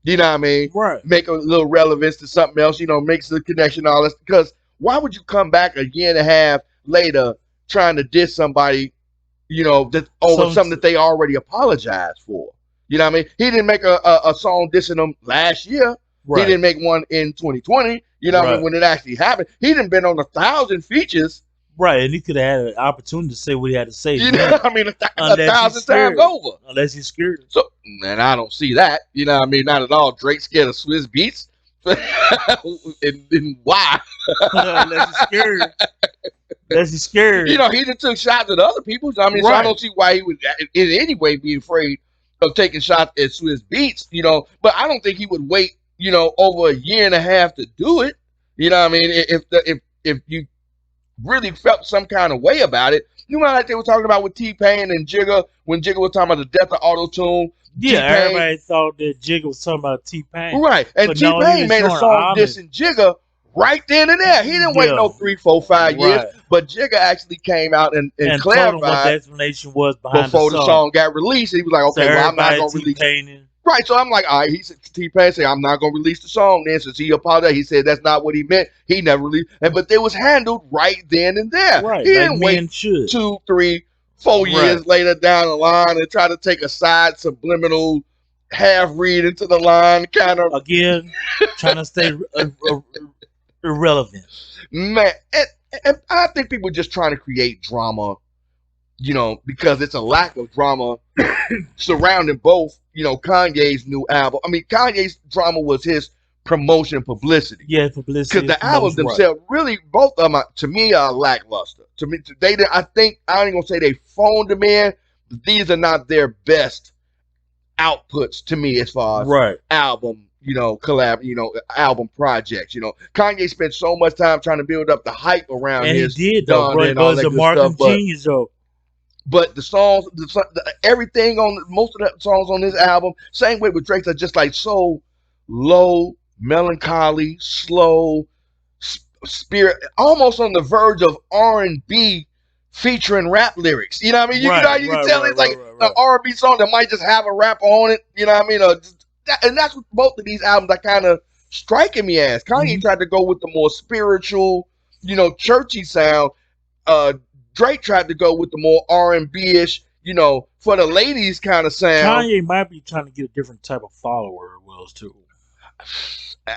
You know what I mean? Right. Make a little relevance to something else, makes the connection, all this. Because why would you come back a year and a half later trying to diss somebody, that over something that they already apologized for? You know what I mean? He didn't make a song dissing them last year. Right. He didn't make one in 2020. You know what I mean? When it actually happened, he didn't been on 1,000 features. Right, and he could have had an opportunity to say what he had to say. You know what I mean? A Unless he's 1,000 scared. times over. Unless he's scared. So, and I don't see that. You know what I mean? Not at all. Drake scared of Swizz Beatz. and why? Unless he's scared. Unless he's scared. He just took shots at other people. I mean, so I don't see why he would in any way be afraid of taking shots at Swizz Beatz, but I don't think he would wait, over a year and a half to do it. You know what I mean? If if you really felt some kind of way about it, you know, like they were talking about with T-Pain and Jigga, when Jigga was talking about the death of auto-tune. Yeah, T-Pain, everybody thought that Jigga was talking about T-Pain. right, and But no, he T-Pain was made a showing song homage. dissing Jigga right then and there. He didn't wait Yeah, no 3, 4, 5 years, right. but Jigga actually came out and And told him what the clarified explanation was behind the before the song. song got released. He was like, So okay, well, I'm not everybody gonna release. T-Paining. Right, so I'm like, all right. He said T-Pain said, I'm not gonna release the song. Then since he apologized, he said that's not what he meant. He never released, but it was handled right then and there. Right, He like didn't wait men should. 2, 3, 4 years Right. later down the line and try to take a side subliminal half read into the line, kind of Again, trying to stay irrelevant. man. And I think people are just trying to create drama, you know, because it's a lack of drama surrounding both, you know, Kanye's new album. I mean, Kanye's drama was his promotion and publicity. Yeah, publicity. Because the albums themselves, really, both of them, to me, are lackluster. To me, I think, I ain't gonna say they phoned them in, but these are not their best outputs to me as far as right. album, you know, collab, you know, album projects. You know, Kanye spent so much time trying to build up the hype around And his he did, though, Done bro. He and all was that a good marketing stuff, genius, though. but the songs, everything on most of the songs on this album, same way with Drake's, are just like so low, melancholy, slow, spirit, almost on the verge of R&B featuring rap lyrics. You know what I mean? You know, Right, you can right, tell right, it's like right, an right. R&B song that might just have a rapper on it. You know what I mean? And that's what both of these albums are kind of striking me as. Kanye tried to go with the more spiritual, you know, churchy sound. Drake tried to go with the more R&B-ish, you know, for the ladies kind of sound. Kanye might be trying to get a different type of follower, Wells, too.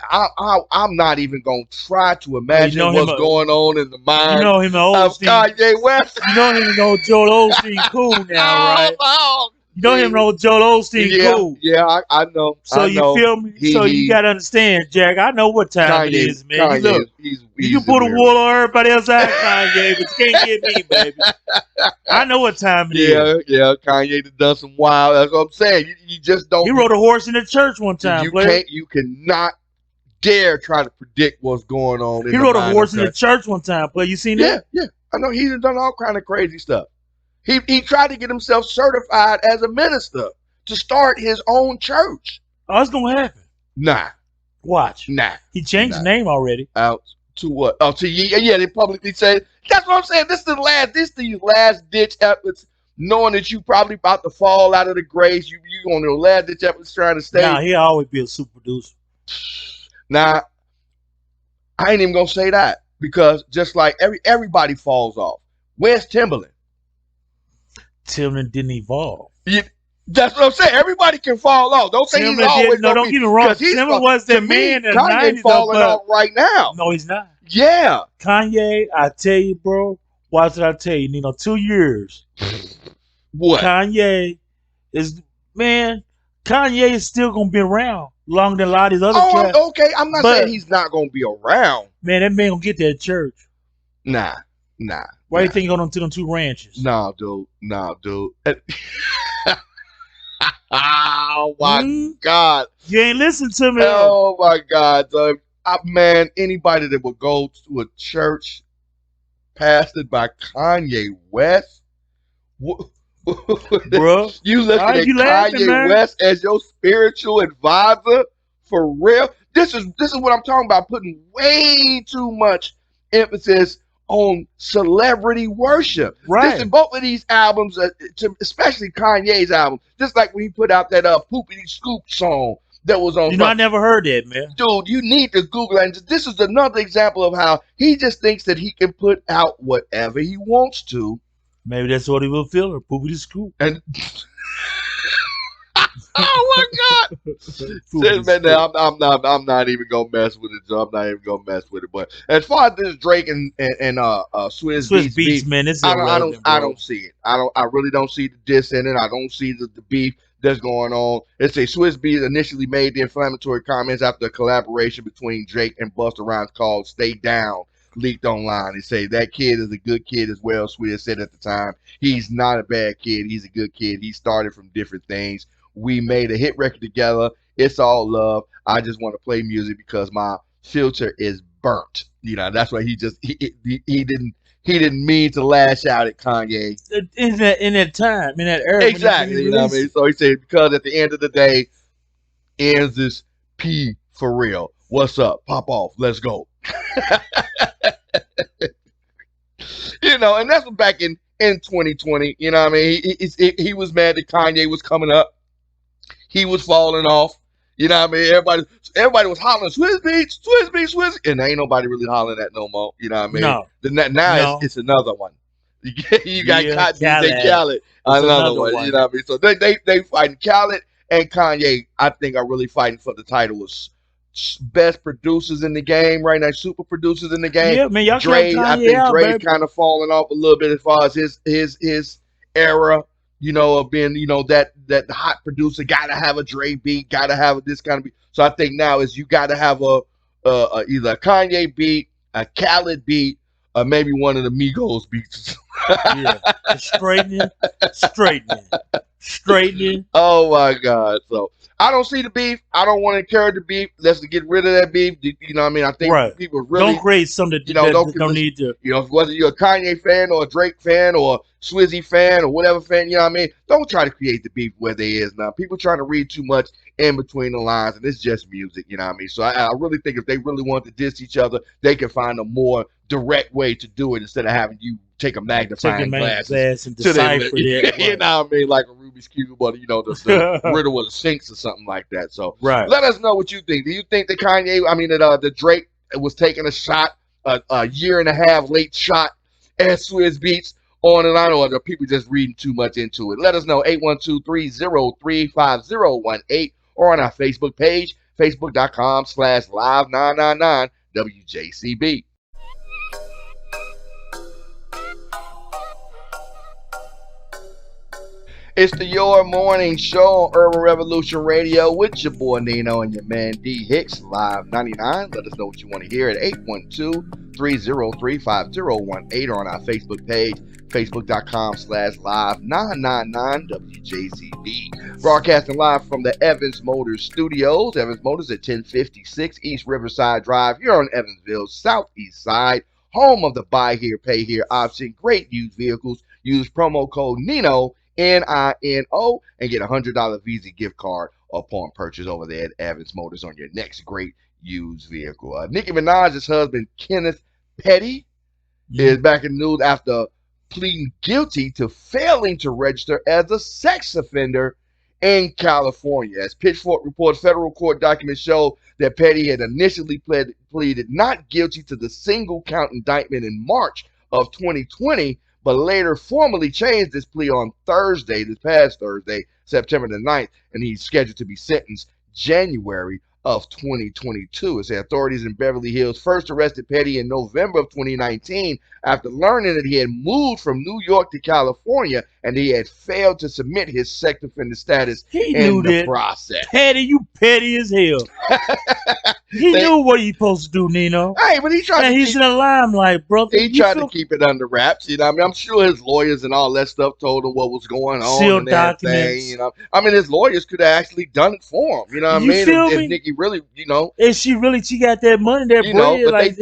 I'm not even gonna try to imagine know him, what's going on in the You mind know him and of Osteen. Kanye West. You know him and old Joel Osteen cool now, right? You know him and old Joel Osteen Yeah, cool. yeah, I know. So I you know. feel me? So you gotta understand, Jack. I know what time it Kanye, is, man. You Kanye, look, he's you can put a weird. wool on everybody else out, Kanye, but you can't get me, baby. I know what time it is. Yeah, Kanye done some wild. That's what I'm saying. You just don't. He rode a horse in the church one time, You player. can't. You cannot dare try to predict what's going on. He rode a horse in the church one time, player. You seen that? Yeah. I know he's done all kind of crazy stuff. He tried to get himself certified as a minister to start his own church. Oh, it's gonna happen. Nah. Watch. He changed his name already. Out to what? Oh, to yeah. They publicly said. That's what I'm saying. This is the last ditch efforts, knowing that you probably about to fall out of the grace. You on the last ditch efforts trying to stay. Nah, he'll always be a super producer. Now, I ain't even gonna say that because just like everybody falls off. Where's Timberland? Timberland didn't evolve. That's what I'm saying. Everybody can fall off. Don't say Timberland he's always no, don't get me wrong. Timberland was that to man me, in the Kanye 90s, falling but off right now. no, he's not. Yeah. Kanye, I tell you, bro. Watch what I tell you. 2 years. What? Kanye is, man, Kanye is still going to be around longer than a lot of these other cats. Okay. I'm not saying he's not going to be around. Man, that man going to get that church. Nah. Why do you think he going to them 2 ranches? Nah, dude. Oh, my God. You ain't listen to me. Oh, my God, dog. Man, anybody that would go to a church pastored by Kanye West, bro, you looking at Kanye West as your spiritual advisor for real? This is what I'm talking about. Putting way too much emphasis on celebrity worship. Right. Both of these albums, especially Kanye's album, just like when he put out that Poopity Scoop song that was on. I never heard that, man. Dude, you need to Google it. And this is another example of how he just thinks that he can put out whatever he wants to. Maybe that's what he will feel, or Poopity Scoop. And oh my God! Man, I'm not even gonna mess with it, Joe. I'm not even gonna mess with it. But as far as this Drake and Swizz Beatz, man, it's I don't see it. I really don't see the diss in it. I don't see the beef that's going on. It's a Swizz Beatz initially made the inflammatory comments after a collaboration between Drake and Busta Rhymes called "Stay Down" leaked online. They say that kid is a good kid as well. Swizz said at the time, he's not a bad kid. He's a good kid. He started from different things. We made a hit record together. It's all love. I just want to play music because my filter is burnt. That's why he didn't mean to lash out at Kanye. In that time, in that era when he Exactly, released it. So he said, because at the end of the day, ends this P for real. What's up? Pop off. Let's go. And that's back in 2020. He was mad that Kanye was coming up. He was falling off. Everybody was hollering Swiss Beats, Swiss Beats, Swiss, and ain't nobody really hollering that no more. No, Now no. it's another one. You got Yeah, DJ Khaled. Khaled, It's another another one. one. So they fighting Khaled and Kanye. I think are really fighting for the title of best producers in the game right now, super producers in the game. Yeah, man, y'all count I Kanye think out, Dre's baby. kind of falling off a little bit as far as his era, of being, that hot producer. Got to have a Dre beat, got to have this kind of beat. So I think now is you got to have either a Kanye beat, a Khaled beat, or maybe one of the Migos beats. Yeah, straightening. Oh my God! So I don't see the beef. I don't want to encourage the beef. Let's get rid of that beef. I think Right. people really Don't create something that don't need to. whether you're a Kanye fan or a Drake fan or a Swizzy fan or whatever fan, don't try to create the beef where there is now. People trying to read too much in between the lines, and it's just music, So I really think if they really want to diss each other, they can find a more direct way to do it instead of having you take a magnifying glass and to them, decipher it. Right. like a Rubik's Cube or the riddle of the Sphinx or something like that. So Right. let us know what you think. Do you think that the Drake was taking a shot, a year and a half late shot at Swizz Beats on and on, or are people just reading too much into it? Let us know, 812-303-5018, or on our Facebook page, facebook.com/live999WJCB. It's the Your Morning Show on Urban Revolution Radio with your boy Nino and your man D Hicks, Live 99. Let us know what you want to hear at 812-303-5018, or on our Facebook page, facebook.com/live999WJCB. Broadcasting live from the Evans Motors Studios. Evans Motors at 1056 East Riverside Drive here on Evansville's southeast side. Home of the buy here, pay here option. Great used vehicles. Use promo code NINO, NINO, and get a $100 Visa gift card upon purchase over there at Evans Motors on your next great used vehicle. Nicki Minaj's husband, Kenneth Petty, is back in the news after pleading guilty to failing to register as a sex offender in California. As Pitchfork reports, federal court documents show that Petty had initially pleaded not guilty to the single count indictment in March of 2020, but later formally changed his plea on this past Thursday, September the 9th, and he's scheduled to be sentenced January of 2022. It said authorities in Beverly Hills first arrested Petty in November of 2019 after learning that he had moved from New York to California and he had failed to submit his sex offender status in the process. Petty, you petty as hell. He knew what he supposed to do, Nino. Hey, but he's in the limelight, brother. He tried to keep it under wraps. I'm sure his lawyers and all that stuff told him what was going on. Sealed documents. His lawyers could have actually done it for him. If Nicki really, if she got that money, that bread, but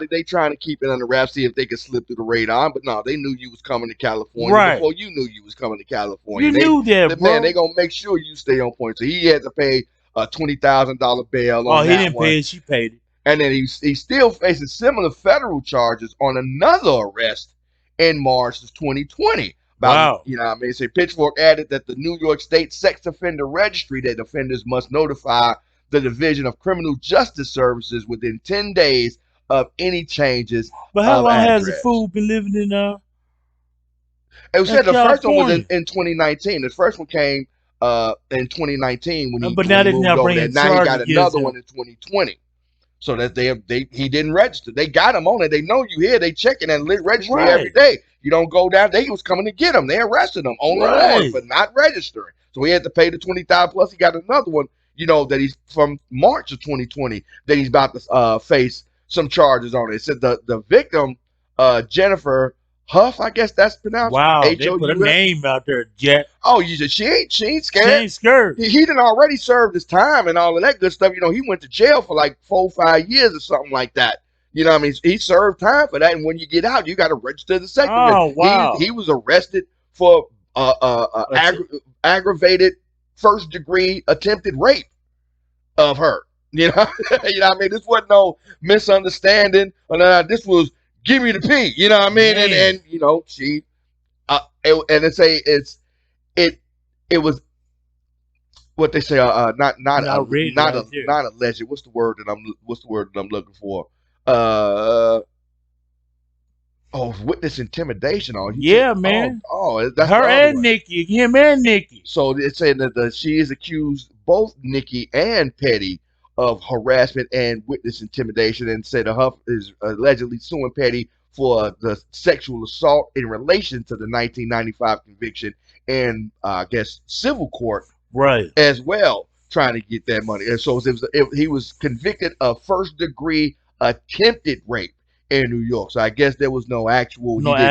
they trying to keep it under wraps, see if they could slip through the radar. But no, they knew you was coming to California before you knew you was coming to California. You knew that, bro. Man, they gonna make sure you stay on point. So he had to pay a $20,000 bail on that. He didn't pay it, she paid it. And then he's still facing similar federal charges on another arrest in March of 2020. Wow. So Pitchfork added that the New York State Sex Offender Registry that offenders must notify the Division of Criminal Justice Services within 10 days of any changes. But how long has the fool been living in It said the first one was in 2019. The first one came in 2019 when he moved over there. Now he got another one in 2020. So that he didn't register. They got him on it. They know you here. They checking and registry every day. You don't go down. They was coming to get him. They arrested him only for not registering. So he had to pay the $20,000 plus. He got another one. That he's from March of 2020 that he's about to face some charges on it. It said the victim, Jennifer Huff, I guess that's pronounced. Wow, they put a name out there, Jet. Oh, she ain't scared. She ain't scared. He done already served his time and all of that good stuff. He went to jail for like 4 or 5 years or something like that. You know what I mean? He served time for that, and when you get out, you got to register as a sex offender. Oh He wow. was arrested for But aggravated first degree attempted rape of her. You know, you know what I mean? This wasn't no misunderstanding. Or this was give me the P. You know what I mean? man, And you know she and it it was what they say. not right there. Not alleged. What's the word that I'm looking for? Uh oh, witness intimidation. Oh, you said Yeah, man. that's the Her other and one. Nikki, him and Nikki. So it's saying that she is accused both Nikki and Petty of harassment and witness intimidation, and said Huff is allegedly suing Petty for the sexual assault in relation to the 1995 conviction and I guess civil court Right. as well, trying to get that money. And so he was convicted of first degree attempted rape in New York. So I guess there was no actual. No He didn't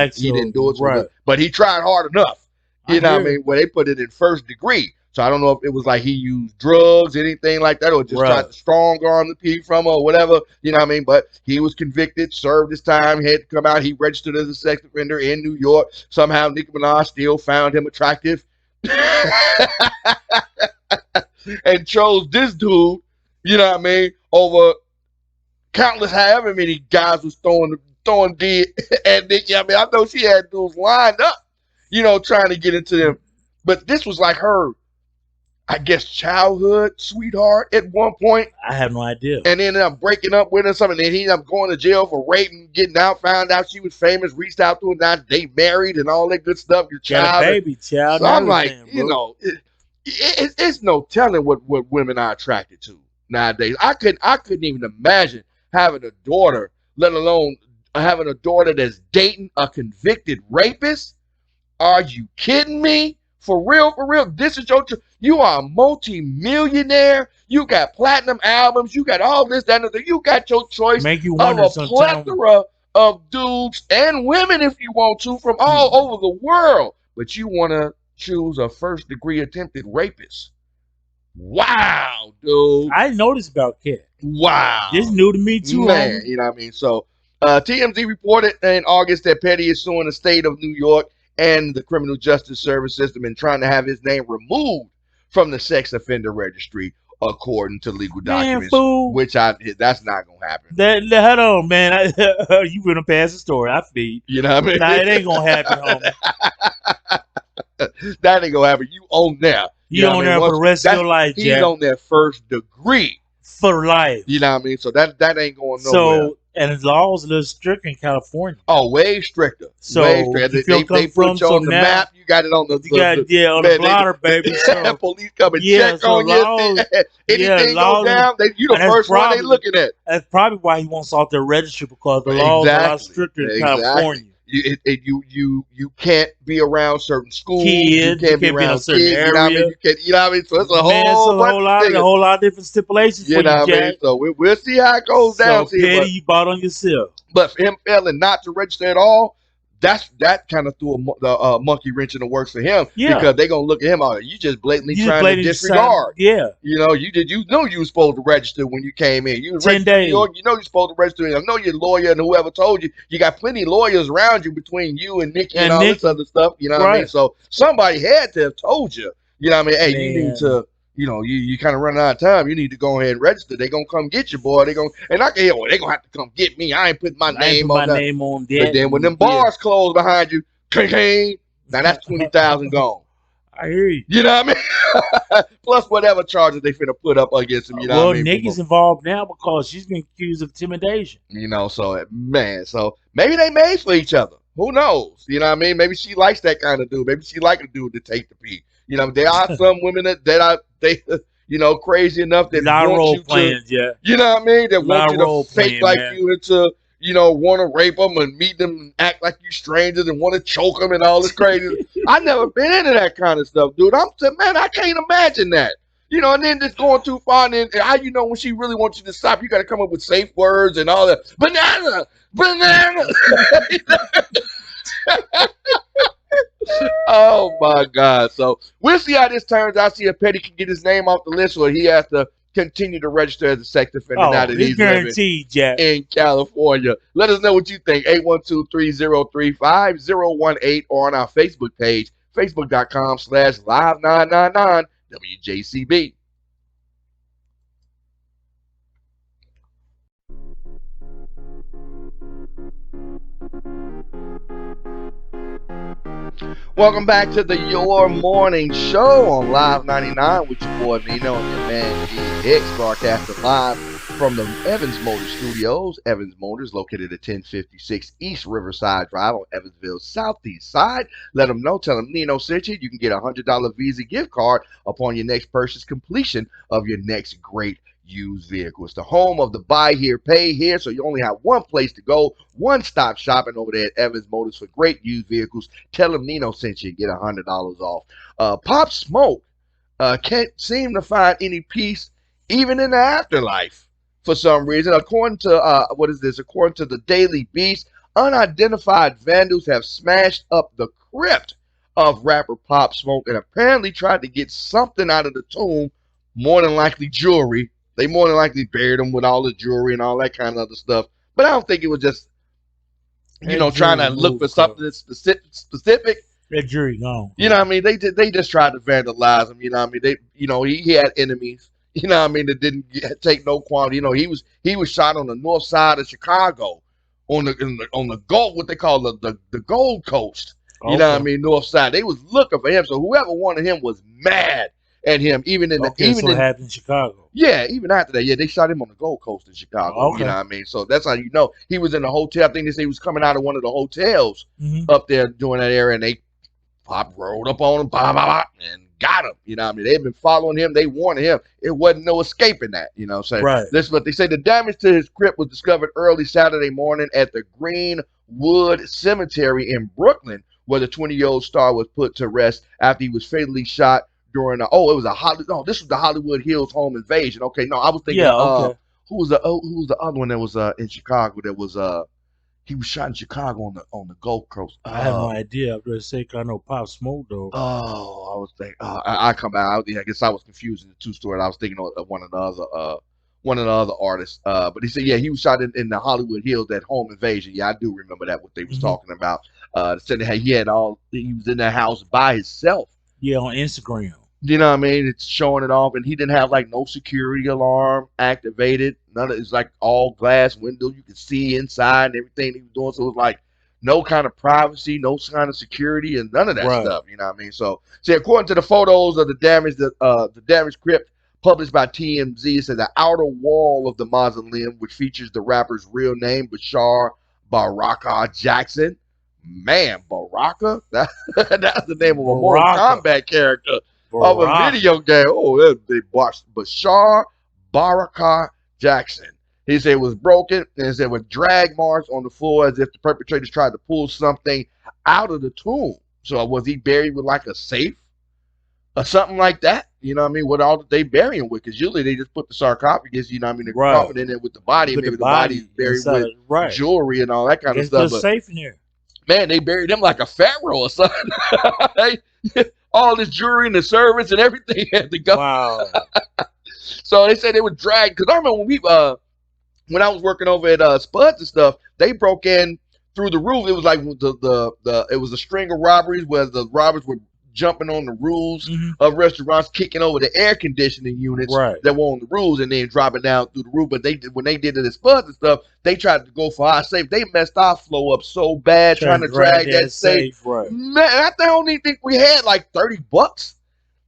actual. do it. Right. But he tried hard enough. I You know what I hear. mean? Where they put it in first degree. So I don't know if it was like he used drugs, anything like that, or just tried Right. to strong arm the P from her or whatever. You know what I mean? But he was convicted, served his time, had to come out. He registered as a sex offender in New York. Somehow Nicki Minaj still found him attractive. And chose this dude, you know what I mean, over countless however many guys was throwing dead at Nikki. I mean, I know she had dudes lined up, you know, trying to get into them. But this was like her, I guess, childhood sweetheart at one point, I have no idea. and ended up breaking up with her something. And he ended up going to jail for rape and getting out, found out she was famous, reached out to her, now they married and all that good stuff. Your Got a child. baby child. So I'm like, Bro. you know, it's no telling what women are attracted to nowadays. I couldn't even imagine having a daughter, let alone having a daughter that's dating a convicted rapist. Are you kidding me? For real, for real. This is you are a multi-millionaire. You got platinum albums. You got all this, that, and the, you got your choice Make you of wonder a sometimes. plethora of dudes and women if you want to from all over the world. But you want to choose a first degree attempted rapist. Wow, dude. I didn't know this about Cat. Wow. This new to me too, Man, homie. you know what I mean? So TMZ reported in August that Petty is suing the state of New York and the criminal justice service system and trying to have his name removed from the sex offender registry, according to legal Man, documents. fool. Which that's not gonna happen. Hold on, man. You went past the story. I feed. You know what I mean? Nah, it ain't gonna happen, homie. That ain't gonna happen. You own that. You on there for the rest of your life, He's Jack. on that first degree. For life. You know what I mean? So that ain't going nowhere. So, and the law's a little strict in California. Oh, way stricter. So, way stricter. you feel They put you on the now, map. You got it on the on the blotter, baby. So, police come and yeah, check so on laws, you. Anything go down, you the and that's first one they probably- looking at. that's probably why he wants off the registry, because the laws are a lot stricter in California. You can't be around certain schools. Kids, you can't be in a around certain kids. You know what I mean? area. You can't, you know what I mean? So it's a Man, whole bunch of a whole lot of different stipulations you for know you, what I mean? Jack. So we'll see how it goes down. So, Petty, you bought on yourself. But for him failing not to register at all, that kind of threw a monkey wrench in the works for him. Yeah. Because they're gonna look at him out. You just blatantly trying to disregard. Yeah. You know, you know you were supposed to register when you came in. You was 10 registered in days. New York. You know you're supposed to register. I know your lawyer and whoever told you. You got plenty of lawyers around you between you and Nikki and all this other stuff. You know what I mean? So somebody had to have told you. You know what I mean? Hey, you need to. You know, you kind of running out of time. You need to go ahead and register. They gonna come get you, boy. They gonna they gonna have to come get me. I ain't putting my name on that. But then when them bars close behind you, now that's 20,000 gone. I hear you. You know what I mean? Plus whatever charges they finna put up against him. You know what I mean? Nikki's involved now because she's been accused of intimidation. You know, so man, so maybe they made for each other. Who knows? You know what I mean? Maybe she likes that kind of dude. Maybe she like a dude to take the pee. You know, there are some women that you know, crazy enough that want you playing, to, you know what I mean? That want you to fake like you into, you know, want to rape them and meet them and act like you strangers and want to choke them and all this crazy. I never been into that kind of stuff, dude. I'm saying, man, I can't imagine that. You know, and then just going too far, and then how you know when she really wants you to stop, you got to come up with safe words and all that. Banana. Oh my God! So we'll see how this turns out. See if Petty can get his name off the list, or he has to continue to register as a sex offender now Oh, that it's he's living guaranteed, Jack. in California. Let us know what you think. 812-303-5018 or on our Facebook page, facebook.com/live999 WJCB. Welcome back to the Your Morning Show on Live 99 with your boy Nino and your man G Hicks, broadcasting live from the Evans Motors Studios. Evans Motors, located at 1056 East Riverside Drive on Evansville's southeast side. Let them know, tell them Nino sent you. You can get a $100 Visa gift card upon your next purchase completion of your next great used vehicle. It's the home of the buy here, pay here, so you only have one place to go, one-stop shopping over there at Evans Motors for great used vehicles. Tell them Nino sent you, get $100 off. Pop Smoke can't seem to find any peace even in the afterlife for some reason. According to According to the Daily Beast, unidentified vandals have smashed up the crypt of rapper Pop Smoke and apparently tried to get something out of the tomb, more than likely jewelry. They more than likely buried him with all the jewelry and all that kind of other stuff. But I don't think it was just, That trying jury to look moved, for something specific. that jury gone. You know what I mean? They just tried to vandalize him. You know what I mean? He had enemies. You know what I mean? That didn't take no quality. He was shot on the north side of Chicago, on the Gold, what they call the Gold Coast. You know what I mean? North side. They was looking for him. So whoever wanted him was mad at him. Even in it happened in Chicago. Yeah, even after that, they shot him on the Gold Coast in Chicago. You know what I mean? So that's how you know he was in the hotel. I think they say he was coming out of one of the hotels up there during that area, and they rolled up on him, and got him. You know what I mean? They've been following him. They warned him. It wasn't no escaping that. You know what I'm saying? Right. This is what they say. The damage to his crypt was discovered early Saturday morning at the Greenwood Cemetery in Brooklyn, where the 20-year-old star was put to rest after he was fatally shot during this was the Hollywood Hills home invasion. Okay, no, I was thinking who was the other one that was in Chicago that was he was shot in Chicago on the Gulf Coast. I have no idea. I'm just saying I know Pop Smoke though. Oh, I was thinking I come out. I guess I was confusing the two stories. I was thinking of one of the other artists. But he said, he was shot in the Hollywood Hills, that home invasion. Yeah, I do remember that, what they was talking about. Said that he was in that house by himself. Yeah, on Instagram. You know what I mean? It's showing it off, and he didn't have like no security alarm activated. None of it's like all glass windows. You could see inside and everything he was doing. So it was like no kind of privacy, no kind of security, and none of that stuff. You know what I mean? So according to the photos of the damaged crypt published by TMZ, it said the outer wall of the mausoleum, which features the rapper's real name, Bashar Baraka Jackson. Man, Baraka? That's the name of a Mortal Kombat character of a video game. Oh, they watched Bashar Baraka Jackson. He said it was broken, and there were drag marks on the floor as if the perpetrators tried to pull something out of the tomb. So was he buried with like a safe or something like that? You know what I mean? What all did they bury him with? Because usually they just put the sarcophagus, you know what I mean, the coffin in there with the body, and maybe the body's buried with jewelry and all that kind of stuff. But safe in there. Man, they buried him like a pharaoh or something. All this jewelry and the servants and everything had to go. Wow. So they said they would drag. Because I remember when I was working over at Spuds and stuff, they broke in through the roof. It was like it was a string of robberies where the robbers were jumping on the roofs of restaurants, kicking over the air conditioning units that were on the roofs, and then dropping down through the roof. But when they did it at Spuds and stuff, they tried to go for our safe. They messed our flow up so bad trying to drag that safe. Man, I don't think we had like $30.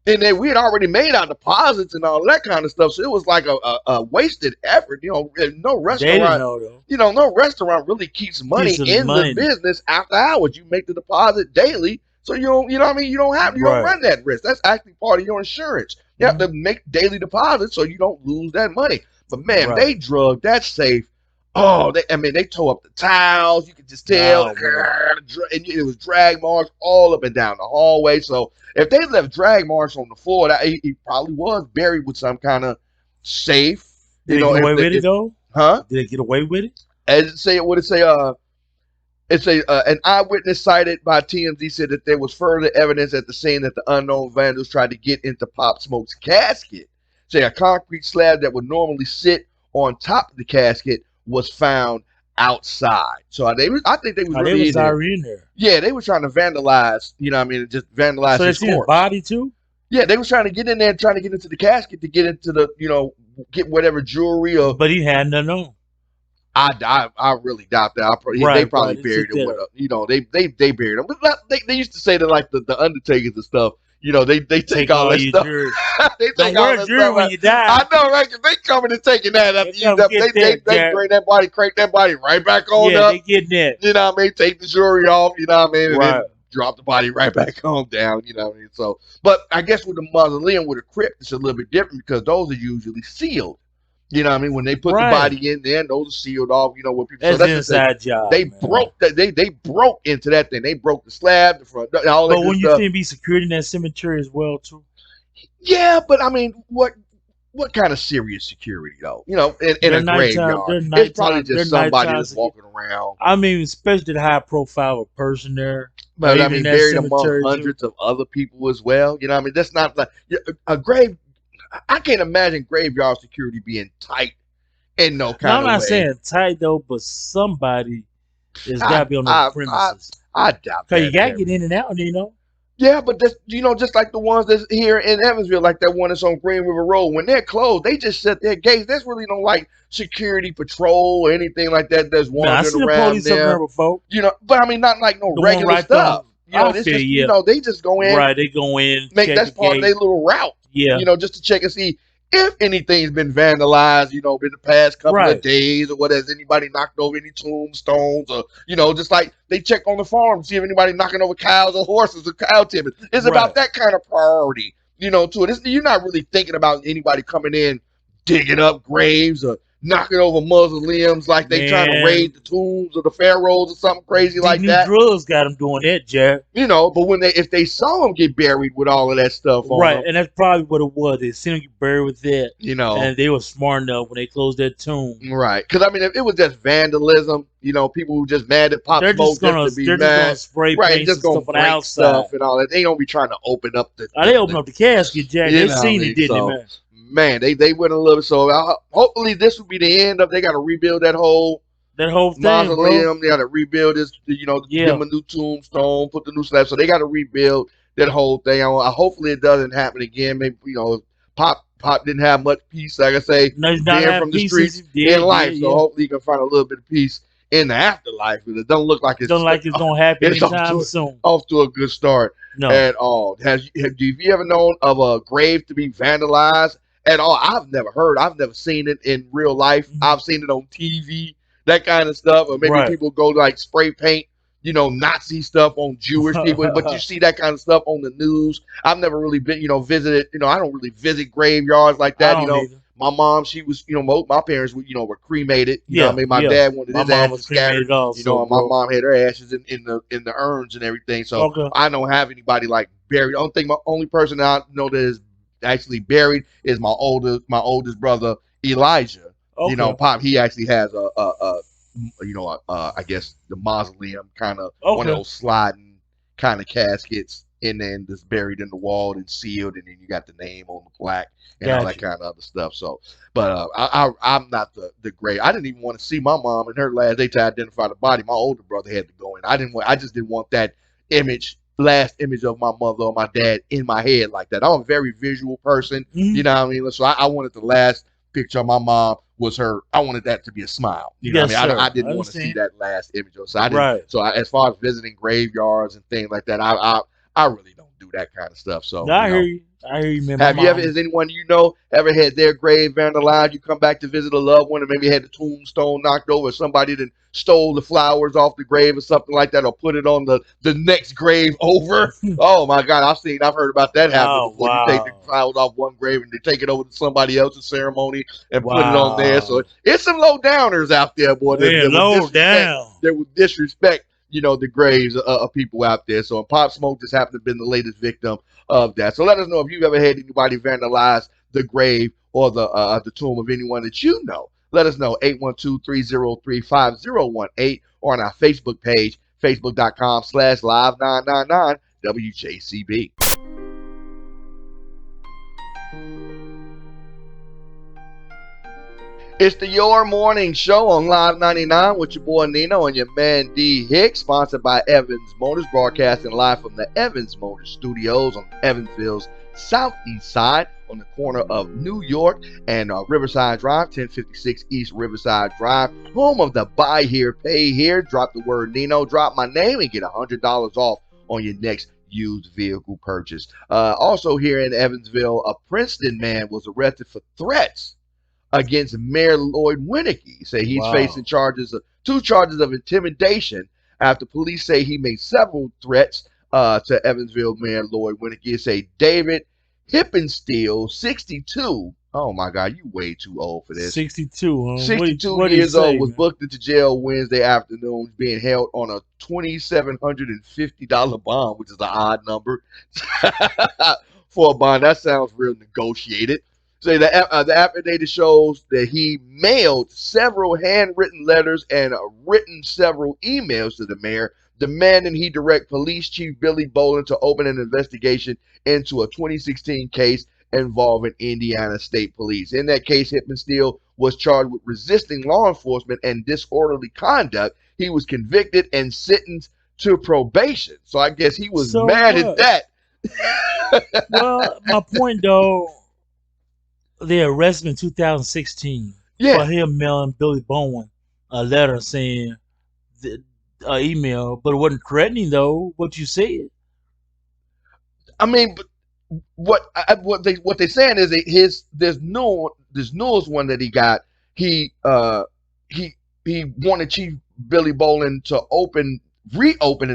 And then we had already made our deposits and all that kind of stuff. So it was like a wasted effort. No restaurant, no restaurant really keeps money in the business after hours. You make the deposit daily. So you don't run that risk. That's actually part of your insurance. You have to make daily deposits so you don't lose that money. But man, they drugged that safe. Oh, they tore up the tiles. You could just tell, and it was drag marks all up and down the hallway. So if they left drag marks on the floor, he probably was buried with some kind of safe. Did they get away with it though? Huh? Did they get away with it? An eyewitness cited by TMZ said that there was further evidence at the scene that the unknown vandals tried to get into Pop Smoke's casket. say a concrete slab that would normally sit on top of the casket was found outside. So I think they was Oh, they really was in there. already in there. Yeah, they were trying to vandalize, you know what I mean, just vandalize So they his seen his corpse. body too. Yeah, they was trying to get in there, trying to get into the casket to get into the, get whatever jewelry or But he had nothing on. I really doubt that. They Right, probably right. They buried took him that with up. a, they buried him. But they used to say that like the undertakers and stuff. They take Take all all that your stuff. jury. They take Don't all wear that jury stuff when out. you die. I know, right? 'Cause they coming and taking that They after you come up. get that, They Jack. bring that body, crank that body right back on Yeah, they up. getting that. You know what I mean? Take the jewelry off. You know what I mean? And Right. then drop the body right back on down. You know what I mean? So, but I guess with the mausoleum, with a crypt, it's a little bit different because those are usually sealed. You know what I mean? When they put the Right. body in there, those are sealed off. You know what people. So That's that's the the thing. inside job, They man. broke that. They broke into that thing. They broke the slab, the front, all that But good when you stuff. think be security in that cemetery as well too. Yeah, but I mean, what kind of serious security though? In They're a nighttime. graveyard, They're it's probably nighttime. They're just somebody nighttime that's security. walking around. I mean, especially the high profile person there, or But I even in mean, that buried among cemetery too. hundreds of other people as well. You know what I mean? That's not like a grave. I can't imagine graveyard security being tight in no Now kind I'm of not way. saying tight though, but somebody has got I to be on those I I premises. I doubt Cause you that, got to get Terry. in and out, you know. Yeah, but that's just like the ones that's here in Evansville, like that one that's on Green River Road. When they're closed, they just shut their gates. There's really no like security patrol or anything like that that's Man, I wandering seen the around police up there there. before. But I mean, not like no Going regular right on. stuff. I It's feel just yeah. they just go in, Right, they go in, make check that's the part of their gate. little route. Yeah. Just to check and see if anything's been vandalized. In the past couple of Right. days or what, has anybody knocked over any tombstones or just like they check on the farm, see if anybody knocking over cows or horses or cow tippets. It's about Right. that kind of priority. To it. You're not really thinking about anybody coming in, digging up graves or knocking over mausoleums like they trying to Man, raid the tombs of the pharaohs or something crazy these like new that. drugs got them doing that, Jack. But if they saw them get buried with all of that stuff on Right, them, and that's probably what it was. They seen them get buried with that, and they were smart enough when they closed that tomb. right? Because I mean, if it was just vandalism, people who just mad at Pop They're Smoke just gonna just to be they're just gonna mad, spray right? paint Just some gonna stuff on the break outside. stuff and all that. They don't be trying to open up the. They opened up the casket, Jack. They seen it, didn't they, man? Man, they went a little. So hopefully this will be the end of. They got to rebuild that whole thing, mausoleum. bro. They got to rebuild this. Give them a new tombstone, put the new slab. So they got to rebuild that whole thing. Hopefully it doesn't happen again. Maybe Pop didn't have much peace, like I say, No, he's not being from the streets in life. So hopefully he can find a little bit of peace in the afterlife. Because it don't look like it's gonna happen anytime soon. Off to a good start No. at all. Have you ever known of a grave to be vandalized at all? I've never seen it in real life. Mhm. I've seen it on TV, that kind of stuff, or maybe people go like spray paint, Nazi stuff on Jewish people, but you see that kind of stuff on the news. I've never really been, visited, I don't really visit graveyards like that, My mom, she was, my parents were cremated. You know what I mean? My dad wanted his ashes scattered. Also, my mom had her ashes in the urns and everything. So I don't have anybody like buried. I don't think my only person I know that is actually buried is my oldest brother Elijah. Pop, he actually has I guess the mausoleum kind of one of those sliding kind of caskets, and then just buried in the wall and sealed, and then you got the name on the plaque and all that kind of other stuff. So, but I'm not the great. I didn't even want to see my mom in her last day to identify the body. My older brother had to go in. I just didn't want that last image of my mother or my dad in my head like that. I'm a very visual person. Mm-hmm. You know what I mean? So I wanted the last picture of my mom was her. I wanted that to be a smile. You know what I mean? I didn't want to see that last image. So I didn't. So as far as visiting graveyards and things like that, I really don't do that kind of stuff. So I hear you. I hear you, man. Have you ever, has anyone ever had their grave vandalized? You come back to visit a loved one and maybe had the tombstone knocked over, somebody that stole the flowers off the grave or something like that, or put it on the next grave over. Oh my God, I've heard about that happening before. Wow. You take the flowers off one grave and they take it over to somebody else's ceremony and put it on there. So it's some low downers out there, boy. That would disrespect the graves of people out there. So Pop Smoke just happened to have been the latest victim of that. So let us know if you've ever had anybody vandalize the grave or the tomb of anyone that you know. Let us know, 812-303-5018, or on our Facebook page, facebook.com/live999 WJCB. It's the Your Morning Show on Live 99 with your boy Nino and your man D Hicks, sponsored by Evans Motors, broadcasting live from the Evans Motors studios on Evansville's southeast side on the corner of New York and Riverside Drive, 1056 East Riverside Drive, home of the buy here, pay here. Drop the word Nino, drop my name, and get $100 off on your next used vehicle purchase. Also here in Evansville, a Princeton man was arrested for threats against Mayor Lloyd Winnicky. Say he's facing Wow. two charges of intimidation after police say he made several threats to Evansville Mayor Lloyd Winnicky. Say David Hippensteel, 62. Oh my God, you way too old for this. 62, huh? 62 What did he years old say, was man? booked into jail Wednesday afternoon, being held on a $2,750 bond, which is an odd number for a bond. That sounds real negotiated. So the affidavit shows that he mailed several handwritten letters and written several emails to the mayor, demanding he direct Police Chief Billy Bolin to open an investigation into a 2016 case involving Indiana State Police. In that case, Hippensteel was charged with resisting law enforcement and disorderly conduct. He was convicted and sentenced to probation. So I guess he was So mad at what? that. Well, my point though, they arrested him in 2016 for Yeah. him mailing Billy Bowen a letter saying, email, but it wasn't threatening though. What you said. I mean, but what they saying is that this newest one that he got. He he he wanted Chief Billy Bolin to reopen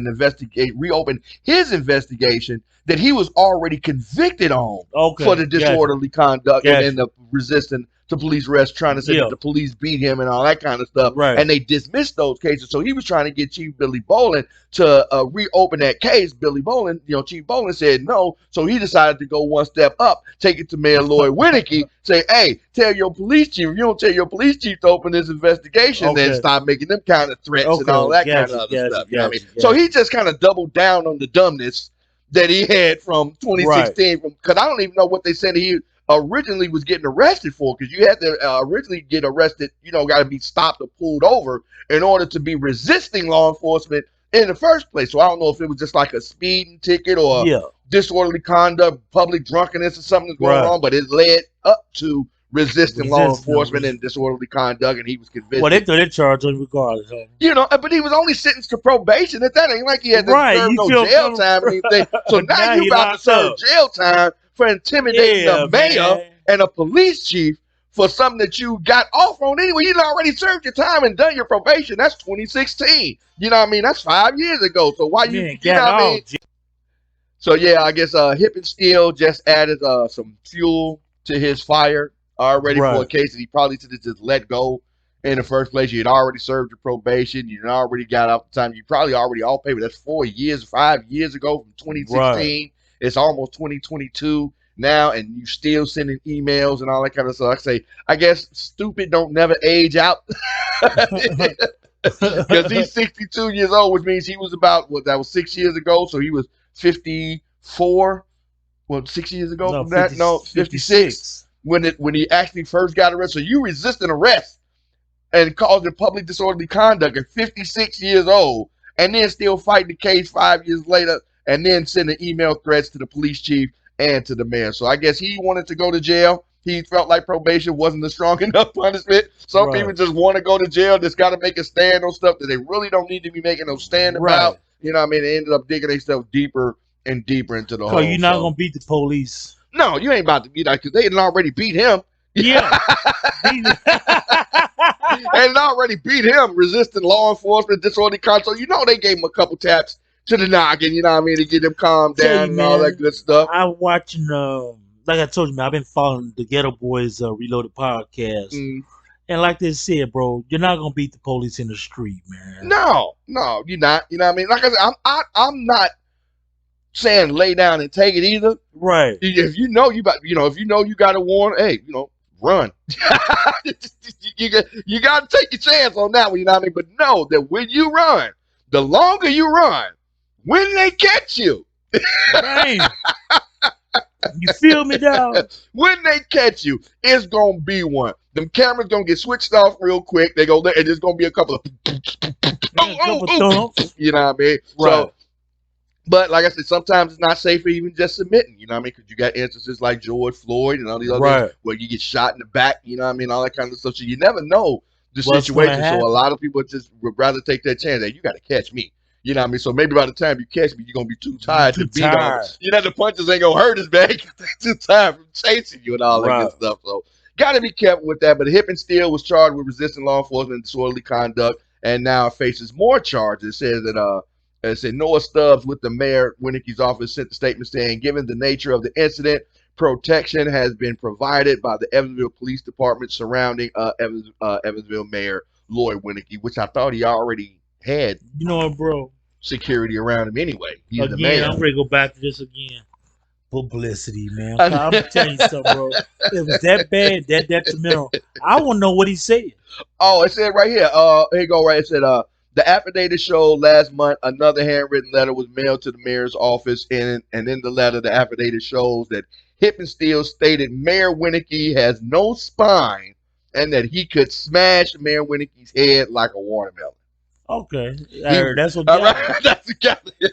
his investigation that he was already convicted on for Okay, the gotcha, disorderly conduct and gotcha. the resisting to police arrest, trying to say that Yeah, the police beat him and all that kind of stuff, right. and they dismissed those cases. So he was trying to get Chief Billy Bolin to reopen that case. Billy Bolin, Chief Bolin said no, so he decided to go one step up, take it to Mayor Lloyd Winnicky, say, "Hey, tell your police chief. If you don't tell your police chief to open this investigation, then Okay, stop making them kind of threats and all okay, that kind gotcha, of other gotcha, stuff." You know what I mean? gotcha, So he gotcha. just kind of doubled down on the dumbness that he had from Right, 2016. Because I don't even know what they said he originally was getting arrested for. Because you had to originally get arrested, got to be stopped or pulled over in order to be resisting law enforcement in the first place. So I don't know if it was just like a speeding ticket or yeah, disorderly conduct, public drunkenness, or something that's going right. on, but it led up to resisting law Resist, no, enforcement and disorderly conduct, and he was well, they convicted. throw their charge on regardless, huh? But he was only sentenced to probation. At that ain't like he had to Right, serve you no feel jail coming. time or anything. So now Now you he about to locked serve up. jail time for intimidating the Yeah, mayor man. and a police chief for something that you got off on anyway. You'd already served your time and done your probation. That's 2016. You know what I mean? That's 5 years ago. So why Man, you know got what I mean? all. So yeah, I guess Hip and Steel just added some fuel to his fire already for a Right, case that he probably should have just let go in the first place. You had already served your probation. You had already got out the time. You probably already all paid. But that's 4 years, 5 years ago from right. 2016. It's almost 2022 now, and you still sending emails and all that kind of stuff. I guess stupid don't never age out. Because he's 62 years old, which means he was about what that was 6 years ago. So he was 54. Well, 6 years ago No, from that, no, 56 56. when he actually first got arrested. So you resisting arrest and causing public disorderly conduct at 56 years old, and then still fighting the case 5 years later, and then sending email threats to the police chief and to the mayor. So I guess he wanted to go to jail. He felt like probation wasn't a strong enough punishment. Some people Right, just want to go to jail, just got to make a stand on stuff that they really don't need to be making no stand about. right. You know what I mean? They ended up digging themselves deeper and deeper into the Cause hole. you're not So gonna beat the police. no, you ain't about to beat that because they had already beat him. Yeah, beat They had already beat him, resisting law enforcement, disorderly conduct. You know they gave him a couple taps to the noggin, you know what I mean, to get him calmed Tell down you, and all that man. good stuff. I watching. Like I told you, man. I've been following the Ghetto Boys Reloaded podcast, Mm, and like they said, bro, you're not gonna beat the police in the street, man. no, you're not. You know what I mean? Like I said, I'm not saying lay down and take it either. Right, If you know if you know you got a warrant, hey, run. You got to take your chance on that one. You know what I mean? But know that when you run, the longer you run, when they catch you, bang, You feel me, dog? When they catch you, it's gonna be one. Them cameras gonna get switched off real quick. They go there, and there's gonna be a couple of Yeah, a couple thumps. you know what I mean? Right, So, but like I said, sometimes it's not safe for even just submitting. You know what I mean? Because you got instances like George Floyd and all these others right. where you get shot in the back. You know what I mean? All that kind of stuff. So you never know the What's gonna situation. So a happen? lot of people just would rather take that chance that you got to catch me. You know what I mean? So maybe by the time you catch me, you're gonna be too You tired to too beat on. tired. You know the punches ain't gonna hurt as bad because they're too tired from chasing you and all that good Right. stuff. So got to be careful with that. But Hip and Steele was charged with resisting law enforcement and disorderly conduct, and now faces more charges. It says that it said Noah Stubbs with the mayor Winnicke's office sent a statement saying, given the nature of the incident, protection has been provided by the Evansville Police Department surrounding Evansville Mayor Lloyd Winnicke, which I thought he already had You know what, bro? security around him anyway. He's the Again, mayor. I'm ready to go back to this again. Publicity, man. I'm telling you something, bro. It was that bad, that detrimental. I want to know what he said. Oh, it said right here. Here you go. Right. It said the affidavit showed last month another handwritten letter was mailed to the mayor's office, and in the letter, the affidavit shows that Hip and Steele stated Mayor Winnicke has no spine and that he could smash Mayor Winnicke's head like a watermelon. Okay, He, that's what all got right, that's the guy. me.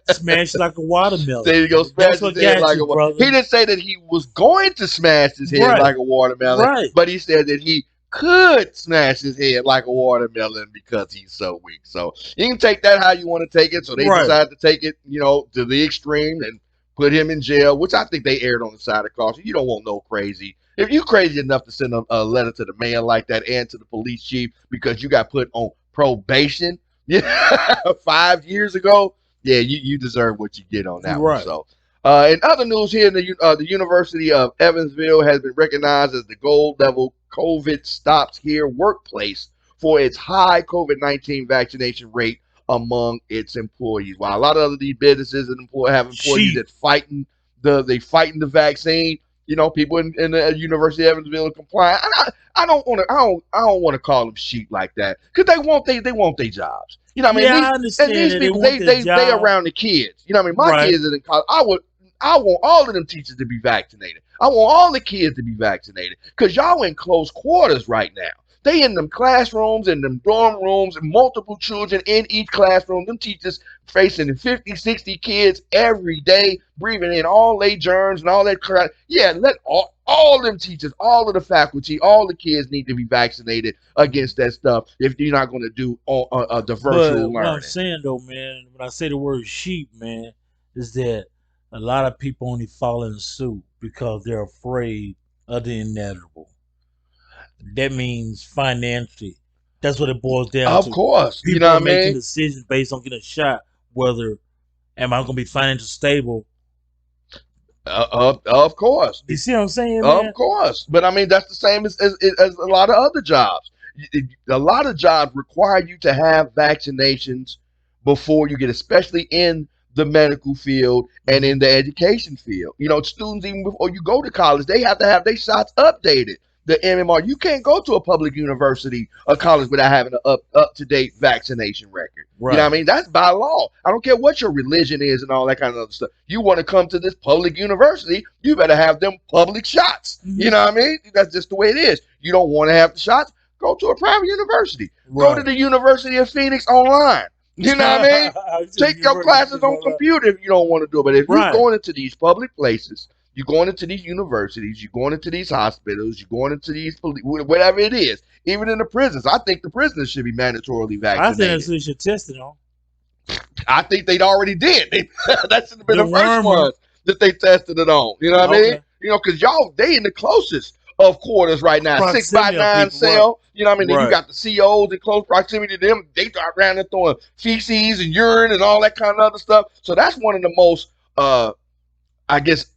Smashed like a watermelon. There you go, smash That's his what head got like you, a watermelon. He brother. didn't say that he was going to smash his head Right, like a watermelon, right, but he said that he could smash his head like a watermelon because he's so weak. So you can take that how you want to take it. So they right. decided to take it, to the extreme and put him in jail, which I think they erred on the side of caution. You don't want no crazy. If you crazy enough to send a letter to the mayor like that and to the police chief because you got put on probation, 5 years ago, yeah, you deserve what you get on that one. Right. So, in other news here, the University of Evansville has been recognized as the gold level COVID stops here workplace for its high COVID-19 vaccination rate among its employees. While a lot of these businesses and have employees Sheep. that fighting the vaccine, people in the University of Evansville are compliant. I don't want to call them sheep like that because they want their jobs. You know what I mean? Yeah, I understand These that they people want their they job. around the kids. You know what I mean? My Right. kids are in college. I want all of them teachers to be vaccinated. I want all the kids to be vaccinated because y'all in close quarters right now. They in them classrooms, in them dorm rooms, and multiple children in each classroom. Them teachers facing 50, 60 kids every day, breathing in all their germs and all that crap. Yeah, let all them teachers, all of the faculty, all the kids need to be vaccinated against that stuff if you're not going to do the virtual But what I'm learning. saying though, man, when I say the word sheep, man, is that a lot of people only follow in suit because they're afraid of the inevitable. That means financially. That's what it boils down Of to. course, you know People are what I making mean? decisions based on getting a shot. Whether am I going to be financially stable? Of course. You see what I'm saying, Of man? course, but I mean that's the same as a lot of other jobs. A lot of jobs require you to have vaccinations before you get, especially in the medical field and in Mhm. the education field. Students even before you go to college, they have to have their shots updated. The MMR, you can't go to a public university or college without having an up to date vaccination record. You know what Right. I mean? That's by law. I don't care what your religion is and all that kind of other stuff. You want to come to this public university, you better have them public shots. You Mhm. know what I mean? That's just the way it is. You don't want to have the shots, go to a private university. Go to Right. the University of Phoenix online. You know what I mean? I was just Take your university classes on online. computer if you don't want to do it. But if you're Right. going into these public places, you're going into these universities, you're going into these hospitals, you're going into these whatever it is. Even in the prisons, I think the prisoners should be mandatorily I think vaccinated. that's what you should test it on. I think they'd already did. That should have been The the first wormer. one that they tested it on. You know what I mean? Okay. Because y'all they in the closest of quarters right now, 6 by Proximity of 9 people. Right. cell. You know what I mean? Then you Right. got the COs in close proximity to them. They start around there throwing feces and urine and all that kind of other stuff. So that's one of the most I guess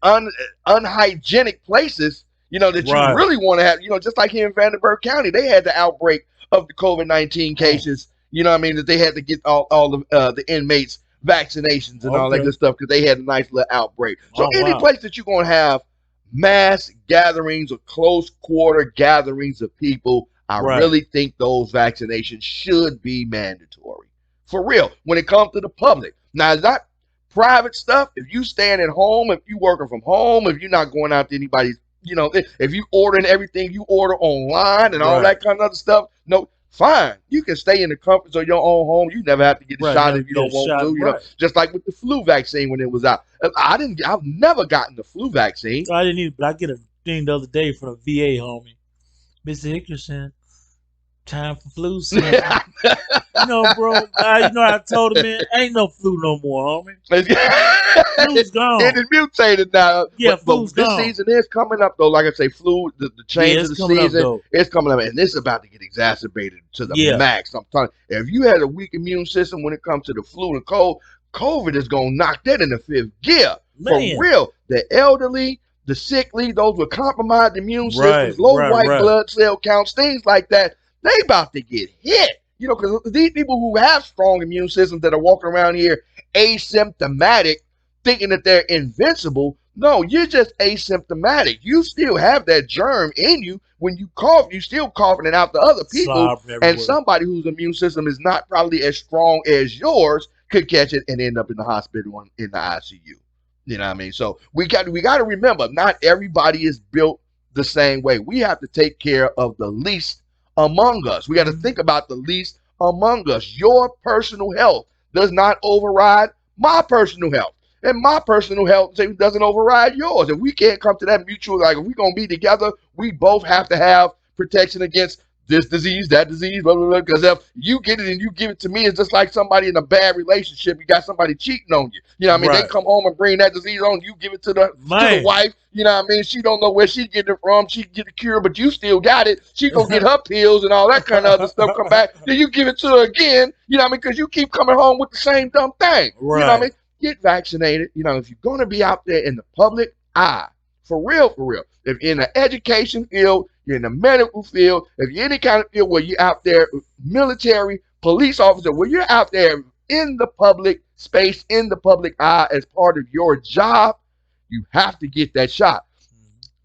unhygienic places, that you Right. really want to have, just like here in Vanderbilt County, they had the outbreak of the COVID-19 cases, you know what I mean, that they had to get all the inmates vaccinations and all that Okay. good stuff because they had a nice little outbreak. So Oh any wow. place that you're going to have mass gatherings or close quarter gatherings of people, I Right. really think those vaccinations should be mandatory. For real, when it comes to the public. Now, it's not private stuff, if you staying at home, if you working from home, if you're not going out to anybody's, if you ordering everything you order online and all Right. that kind of other stuff, no, fine. You can stay in the comforts of your own home. You never have to get a Right. shot Never if you get a don't want shot. to. Right. Just like with the flu vaccine when it was out. I've never gotten the flu vaccine. I didn't even, but I get a thing the other day from the VA, homie. Mr. Hickerson, time for flu season. Bro, I told him, man, ain't no flu no more, homie. Flu's gone. It is mutated now. Yeah, but flu's this gone. season is coming up, though. Like I say, the change of the season, it's coming up. And it's about to get exacerbated to the max. I'm telling you, if you had a weak immune system when it comes to the flu and cold, COVID is going to knock that in the fifth gear. Man. For real. The elderly, the sickly, those with compromised immune systems, low white blood cell counts, things like that, they about to get hit. Because these people who have strong immune systems that are walking around here asymptomatic, thinking that they're invincible. No, you're just asymptomatic. You still have that germ in you. When you cough, you're still coughing it out to other people. And somebody whose immune system is not probably as strong as yours could catch it and end up in the hospital in the ICU. You know what I mean? So we got to remember, not everybody is built the same way. We have to take care of the least among us. We got to think about the least among us. Your personal health does not override my personal health. And my personal health doesn't override yours. If we can't come to that mutual, like if we're going to be together, we both have to have protection against this disease, that disease, blah, blah, blah. Because if you get it and you give it to me, it's just like somebody in a bad relationship. You got somebody cheating on you. You know what I mean? They come home and bring that disease on you, give it to the wife. You know what I mean? She don't know where she get it from. She get the cure, but you still got it. She go get her pills and all that kind of other stuff. Come back, then you give it to her again. You know what I mean? Because you keep coming home with the same dumb thing. You know what I mean? Get vaccinated. If you're going to be out there in the public eye, for real, if you're in the education field, you're in the medical field, if you're any kind of field where you're out there, military, police officer, where you're out there in the public space, in the public eye as part of your job, you have to get that shot.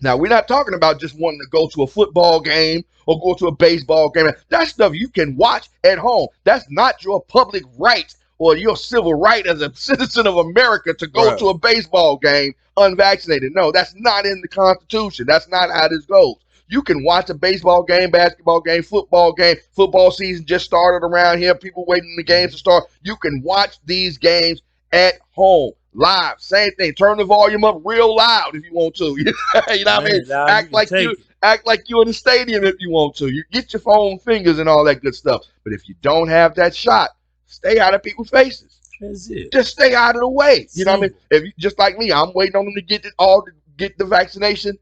Now, we're not talking about just wanting to go to a football game or go to a baseball game. That stuff you can watch at home. That's not your public right or your civil right as a citizen of America to go to a baseball game unvaccinated. No, that's not in the Constitution. That's not how this goes. You can watch a baseball game, basketball game, football game. Football season just started around here. People waiting the games to start. You can watch these games at home, live. Same thing. Turn the volume up real loud if you want to. You know what I mean? Act like you're in the stadium if you want to. You get your foam fingers and all that good stuff. But if you don't have that shot, stay out of people's faces. That's it. Just stay out of the way. You know what I mean? If you, just like me, I'm waiting on them to get the vaccination.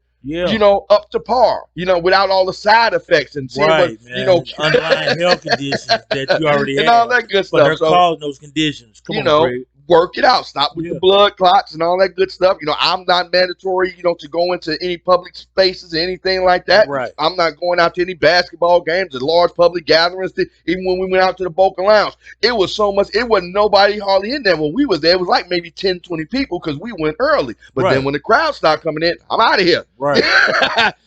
Up to par. Without all the side effects and underlying health conditions that you already have and all that good stuff. But they're causing those conditions. Come on, Craig. Work it out. Stop with the blood clots and all that good stuff. I'm not mandatory, to go into any public spaces or anything like that. Right. I'm not going out to any basketball games or large public gatherings. Even when we went out to the Boca Lounge, it was so much. It wasn't nobody hardly in there when we was there. It was like maybe 10, 20 people because we went early. But then when the crowd started coming in, I'm out of here. Right.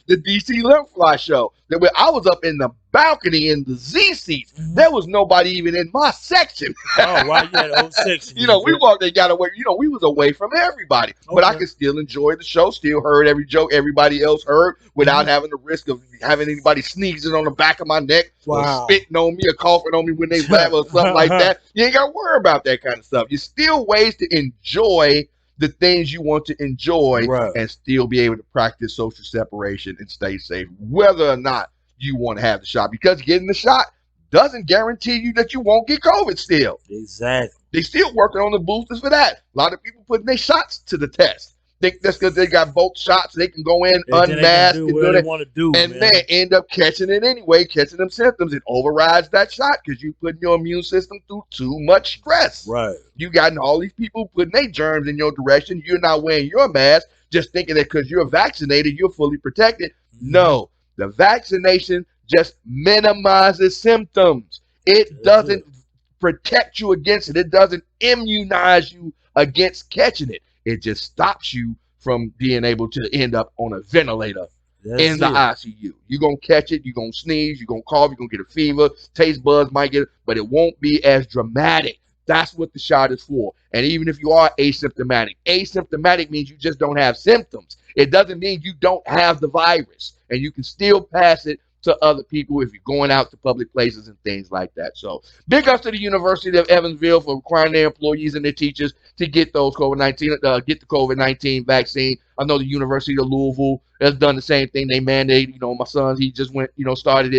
The DC Limb Fly show. I was up in the balcony in the Z seats. There was nobody even in my section. Oh, wow, you had old section. We walked, they got away. We was away from everybody, but I could still enjoy the show. Still heard every joke everybody else heard without having the risk of having anybody sneezing on the back of my neck or spitting on me or coughing on me when they laugh or something like that. You ain't got to worry about that kind of stuff. There's still ways to enjoy the things you want to enjoy and still be able to practice social separation and stay safe, whether or not you want to have the shot, because getting the shot doesn't guarantee you that you won't get COVID still. Exactly. They still working on the boosters for that. A lot of people putting their shots to the test. Think that's because they got both shots. They can go in unmasked and do they want to do, and they end up catching it anyway, catching them symptoms. It overrides that shot because you putting your immune system through too much stress. Right. You got all these people putting their germs in your direction. You're not wearing your mask, just thinking that because you're vaccinated, you're fully protected. No, the vaccination just minimizes symptoms. It doesn't protect you against it. It doesn't immunize you against catching it. It just stops you from being able to end up on a ventilator in the ICU. You're going to catch it. You're going to sneeze. You're going to cough. You're going to get a fever. Taste buds might get it, but it won't be as dramatic. That's what the shot is for. And even if you are asymptomatic means you just don't have symptoms. It doesn't mean you don't have the virus, and you can still pass it to other people if you're going out to public places and things like that. So big ups to the University of Evansville for requiring their employees and their teachers to get those get the COVID-19 vaccine. I know the University of Louisville has done the same thing. They mandate, my son, he just went, started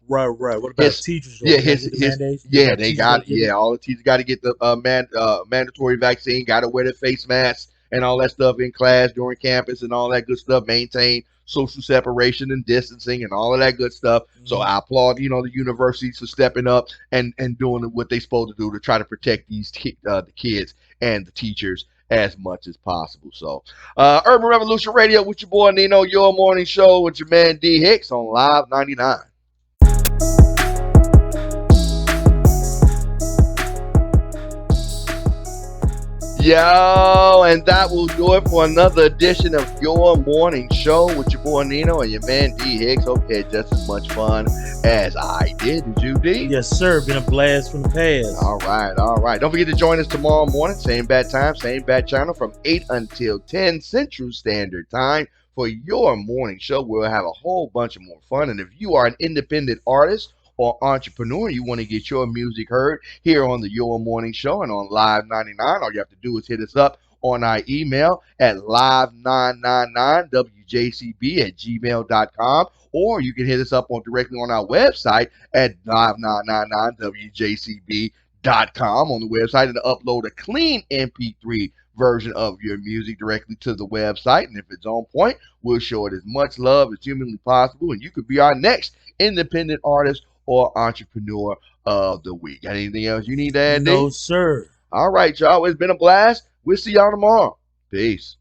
Right. What about his teachers though? yeah, They got to get the mandates. yeah, All they teachers got to got get it. all the teachers got to get the mandatory vaccine, got to wear the face masks and all that stuff in class during campus and all that good stuff, maintain social separation and distancing and all of that good stuff. So Mm-hmm. I applaud, the universities for stepping up and doing what they're supposed to do to try to protect the kids and the teachers as much as possible. So, Urban Revolution Radio with your boy Nino, your morning show with your man D Hicks on Live 99. Yo, and that will do it for another edition of Your Morning Show with your boy Nino and your man D Hicks. Hope you had just as much fun as I did. Did you, D? Yes, sir. Been a blast from the past. All right, all right. Don't forget to join us tomorrow morning, same bad time, same bad channel, from 8 until 10 Central Standard Time for Your Morning Show. We'll have a whole bunch of more fun. And if you are an independent artist or entrepreneur, you want to get your music heard here on the Your Morning Show and on Live 99, all you have to do is hit us up on our email at live999wjcb@gmail.com, or you can hit us up directly on our website at live999wjcb.com on the website, and upload a clean MP3 version of your music directly to the website. And if it's on point, we'll show it as much love as humanly possible, and you could be our next independent artist or entrepreneur of the week. Got anything else you need to add, D? No, sir. All right, y'all. It's been a blast. We'll see y'all tomorrow. Peace.